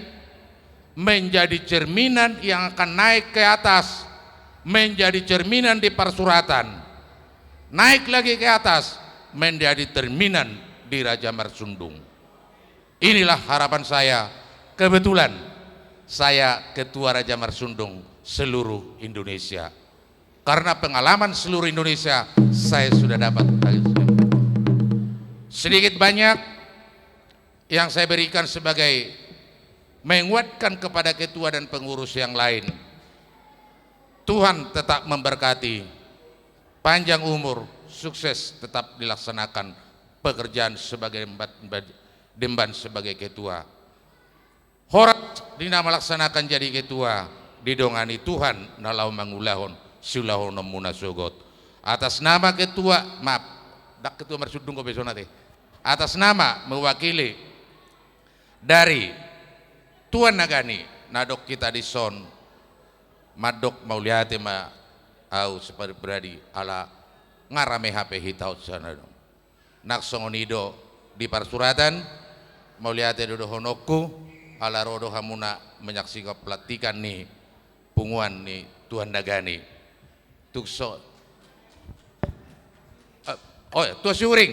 menjadi cerminan yang akan naik ke atas, menjadi cerminan di persuratan, naik lagi ke atas, menjadi cerminan di Raja Marsundung. Inilah harapan saya. Kebetulan saya ketua Raja Marsundung seluruh Indonesia. Karena pengalaman seluruh Indonesia saya sudah dapat. Sedikit banyak yang saya berikan sebagai menguatkan kepada ketua dan pengurus yang lain. Tuhan tetap memberkati, panjang umur, sukses tetap dilaksanakan pekerjaan sebagai demban sebagai ketua. Horat dina melaksanakan jadi ketua, didongani Tuhan nalau mangulahon sulahon munasogot. Atas nama ketua, maaf, dak ketua Marsundung ko besok nanti. Atas nama mewakili dari Tuan Nagani, nadok kita di son, madok mauliate ma au seperti beradi ala ngarame HP hitau sana dong. Naksongonido di persuratan mauliate dodo honokku ala rodo hamuna menyaksikan pelatihan nih punguan nih Tuan Nagani. Tukso Tua Syuring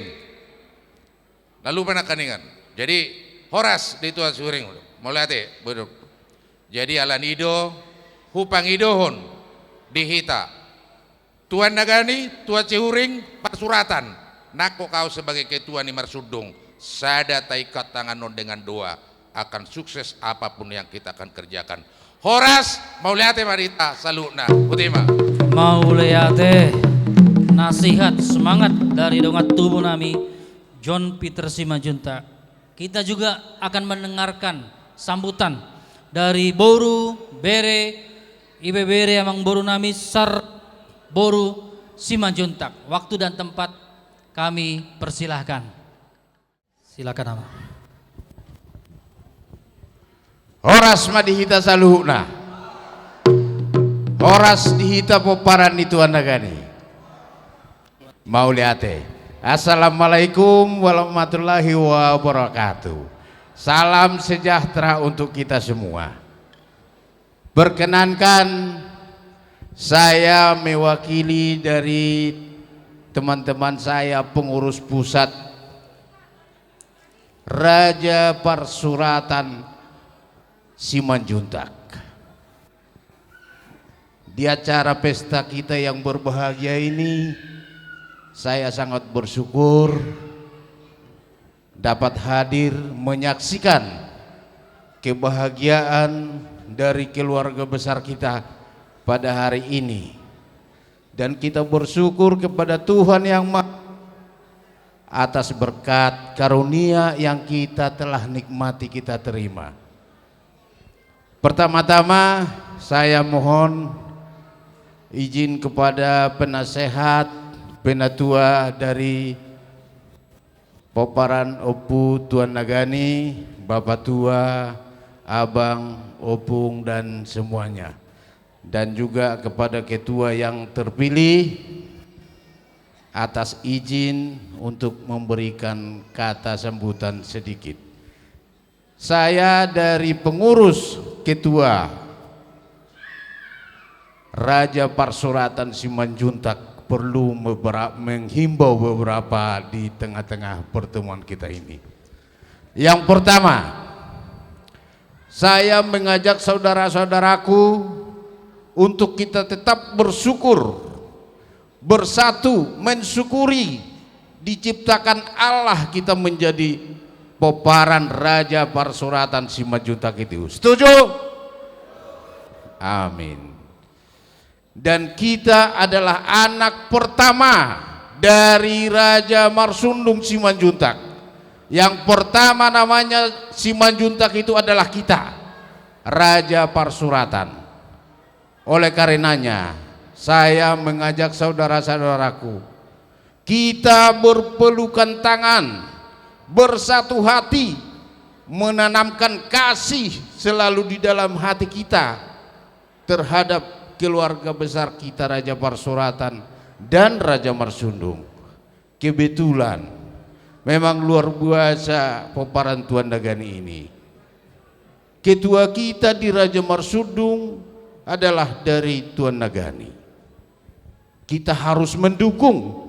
lalu mana kaningan jadi horas di Tua Syuring mulai betul jadi alan ido hupang idohon dihita Tuan Nagani Tua Syuring persuratan nako kau sebagai ketua ni Marsundung sada taikat tangan non dengan doa akan sukses apapun yang kita akan kerjakan. Horas mauliate marita saluna utima mauliate nasihat semangat dari dongat tubuh nami John Peter Simanjuntak. Kita juga akan mendengarkan sambutan dari Boru Bere Ibe Bere amang Boru nami Sar Boru Simanjuntak. Waktu dan tempat kami persilahkan. Silakan nama. Horas madihita saluhna. Horas dihita poparan di Tuan Nagani. Mauliate. Assalamualaikum warahmatullahi wabarakatuh. Salam sejahtera untuk kita semua. Perkenankan saya mewakili dari teman-teman saya pengurus pusat Raja Persuratan Simanjuntak. Di acara pesta kita yang berbahagia ini, saya sangat bersyukur dapat hadir menyaksikan kebahagiaan dari keluarga besar kita pada hari ini. Dan kita bersyukur kepada Tuhan yang Maha atas berkat karunia yang kita telah nikmati, kita terima. Pertama-tama saya mohon izin kepada penasehat penatua dari Poparan Opu Tuan Nagani, Bapak Tua, Abang, Opung dan semuanya, dan juga kepada ketua yang terpilih atas izin untuk memberikan kata sambutan sedikit. Saya dari pengurus ketua Raja Parsuratan Simanjuntak perlu menghimbau beberapa di tengah-tengah pertemuan kita ini. Yang pertama, saya mengajak saudara-saudaraku untuk kita tetap bersyukur, bersatu mensyukuri diciptakan Allah kita menjadi Poparan Raja Parsuratan Simanjuntak itu. Setuju? Amin. Dan kita adalah anak pertama dari Raja Marsundung Simanjuntak. Yang pertama namanya Simanjuntak itu adalah kita, Raja Parsuratan. Oleh karenanya saya mengajak saudara-saudaraku, kita berpelukan tangan, bersatu hati, menanamkan kasih selalu di dalam hati kita terhadap keluarga besar kita Raja Parsuratan dan Raja Marsundung. Kebetulan memang luar biasa Poparan Tuan Nagani ini. Ketua kita di Raja Marsundung adalah dari Tuan Nagani. Kita harus mendukung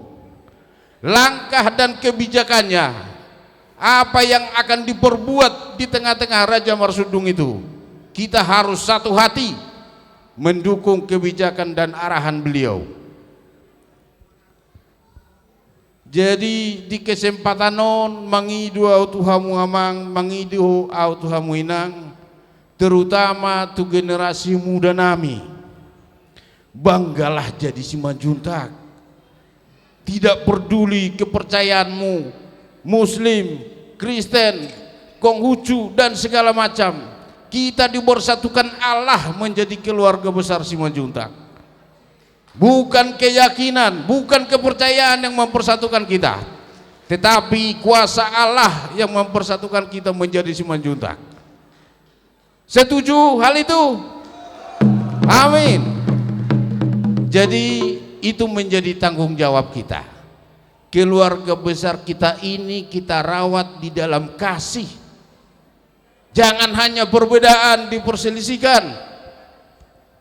langkah dan kebijakannya. Apa yang akan diperbuat di tengah-tengah Raja Marsundung itu, kita harus satu hati mendukung kebijakan dan arahan beliau. Jadi di kesempatan non mangidu autuhamu amang, mangidu autuhamu inang, terutama tu generasi muda nami, banggalah jadi Simanjuntak. Tidak peduli kepercayaanmu, Muslim, Kristen, Konghucu dan segala macam, kita dibersatukan Allah menjadi keluarga besar Simanjuntak. Bukan keyakinan, bukan kepercayaan yang mempersatukan kita, tetapi kuasa Allah yang mempersatukan kita menjadi Simanjuntak. Setuju hal itu? Amin. Jadi itu menjadi tanggung jawab kita. Keluarga besar kita ini kita rawat di dalam kasih. Jangan hanya perbedaan diperselisihkan,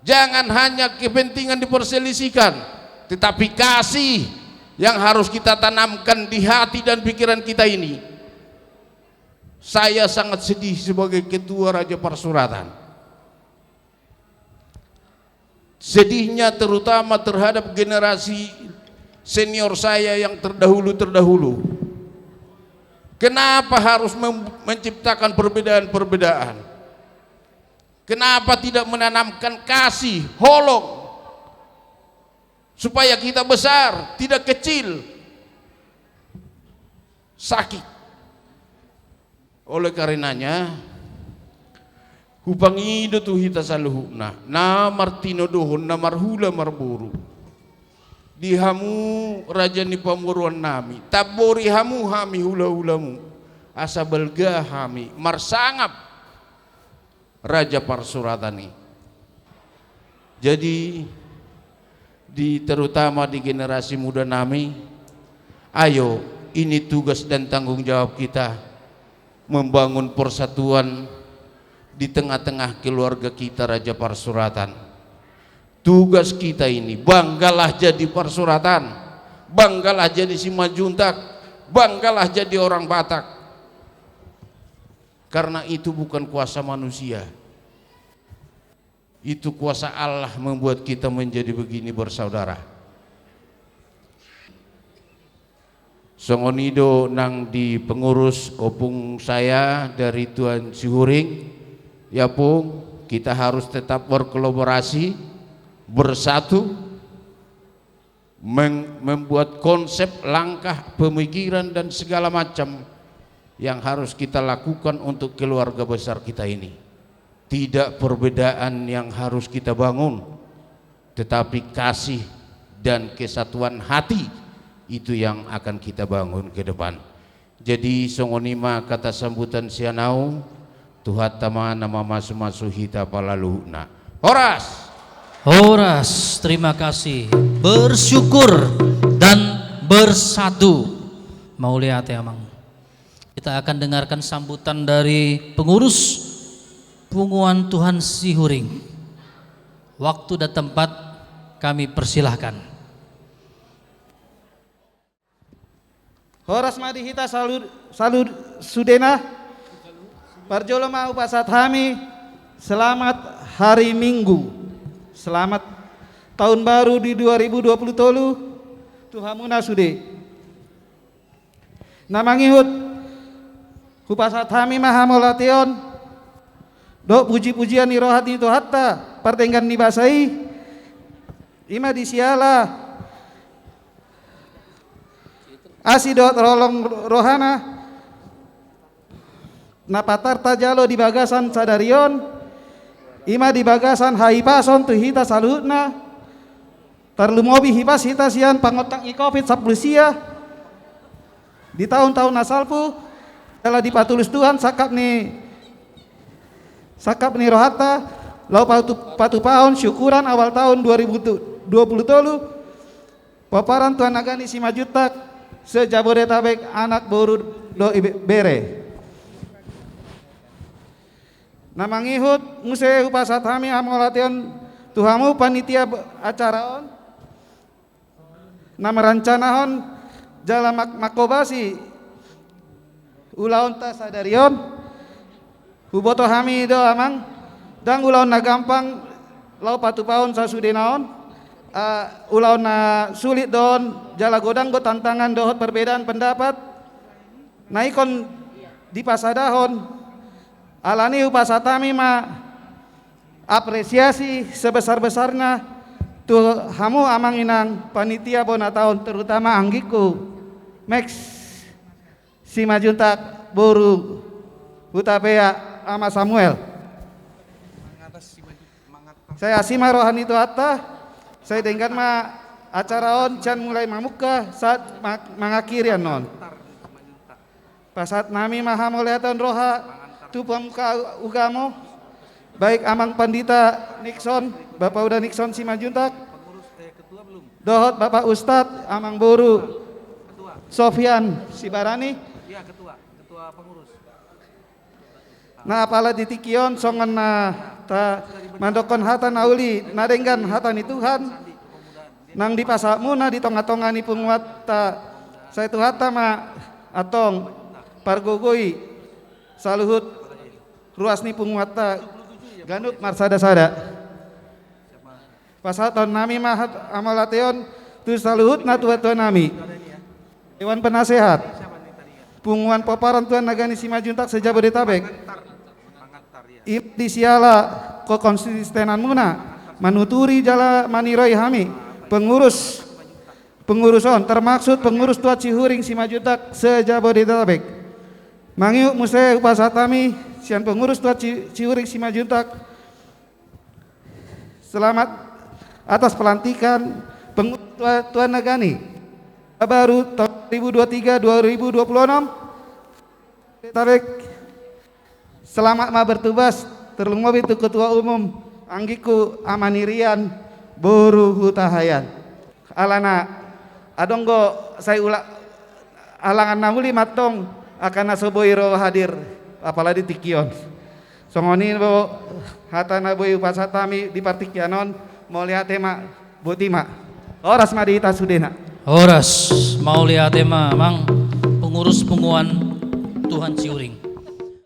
jangan hanya kepentingan diperselisihkan, tetapi kasih yang harus kita tanamkan di hati dan pikiran kita ini. Saya sangat sedih sebagai ketua Raja Parsuratan. Sedihnya terutama terhadap generasi senior saya yang terdahulu. Kenapa harus menciptakan perbedaan-perbedaan? Kenapa tidak menanamkan kasih, holong, supaya kita besar, tidak kecil, sakit. Oleh karenanya, hupangido tu hita saluhuna, na martino dohon na marhula marburu. Dihamu raja ni pamuruan nami, tabori hamu hami hula-hulamu, asa belga hami, marsangap Raja Parsuratani. Jadi terutama di generasi muda nami, ayo ini tugas dan tanggung jawab kita membangun persatuan di tengah-tengah keluarga kita Raja Parsuratan. Tugas kita ini, banggalah jadi Parsuratan, banggalah jadi Simanjuntak, banggalah jadi orang Batak. Karena itu bukan kuasa manusia, itu kuasa Allah membuat kita menjadi begini bersaudara. Songonido nang di pengurus opung saya dari Tuan Sihuring, Ya Pung, kita harus tetap berkolaborasi, bersatu, membuat konsep, langkah, pemikiran dan segala macam yang harus kita lakukan untuk keluarga besar kita ini. Tidak perbedaan yang harus kita bangun, tetapi kasih dan kesatuan hati itu yang akan kita bangun ke depan. Jadi songonima kata sambutan sianau Tuhan tama nama masu-masu hita palaluhna. Horas, terima kasih. Bersyukur dan bersatu. Mau lihat ya Mang. Kita akan dengarkan sambutan dari pengurus Punguan Tuhan Sihuring. Waktu dan tempat kami persilahkan. Horas madihita salud sudena parjolo mau pasat hami. Selamat hari Minggu, selamat tahun baru di 2020 tolu tuhamuna sude namangihut hupasat hami mahamolation do puji-pujian irohati itu hatta partenggan dibasai ima disiala asidot rolong rohana napatarta jalo di bagasan sadarion ima di bagasan haipason tuhita salutna tarlumobi hipas hita sian pangotang ikofit saplusia di tahun-tahun nasalpu telah dipatulus Tuhan sakap ni rohata lau patu paon syukuran awal tahun 2020 tolu paparan Tuhan agani si majutak sejabodetabek anak boru do bere namangihut muse upasat hami amolation tuhamu panitia acaraon nama rancanahon jala makobasi ulaon ta sadarion huboto hami do amang dang ulaon na gampang lau patupaon sasudenaon ulaon na sulit don jala godang go tantangan dohot perbedaan pendapat naikon di pasadahon alani upasatami ma apresiasi sebesar-besarnya tuh hamu amang inang panitia bona tahun terutama anggiku Max si majuntak boru Hutapea ama Samuel saya asima rohani itu hatta saya dengar ma acara on can mulai mamuka saat mengakhiri non pasat nami maha melihaton roha tu pemuka ugamo baik amang pandita Nixon Bapak udah Nixon si majuntak dohot Bapak Ustadz amang boru Sofyan si Barani ketua pengurus nah apala ditikion songan na ta mandokon hata nauli nadenggan hata ni Tuhan nang di pasamu na di tonga-tonga ni penguat ta saya tu hata ma atong pargogoi saluhut ruas ni penguat ta ganut marsada-sada pasaton nami mahat amalateon tu saluhut na tua-tua nami Dewan Penasehat Punguan Paparan Tuan Nagani Simajuntak Sejabodetabek Ibdi siala kekonsistenan muna manuturi jala maniroi hami penguruson termaksud pengurus Tua Cihuring Simajuntak Sejabodetabek mangiuk muse upasatami sian pengurus Tua Cihuring Simajuntak selamat atas pelantikan pengurus Tuan Nagani baru tahun 2023-2026 Tabek selamat ma bertugas terlumah itu ketua umum anggiku amanirian boru hutahayan alana adonggo saya ulah alangan namuli matong akan nasoboiro hadir apalagi tikion songoni bo hatana boy upasatami di partikianon mau lihat tema botima oras madita sudena Horas mau lihat tema mang pengurus Punguan Tuhan Sihuring.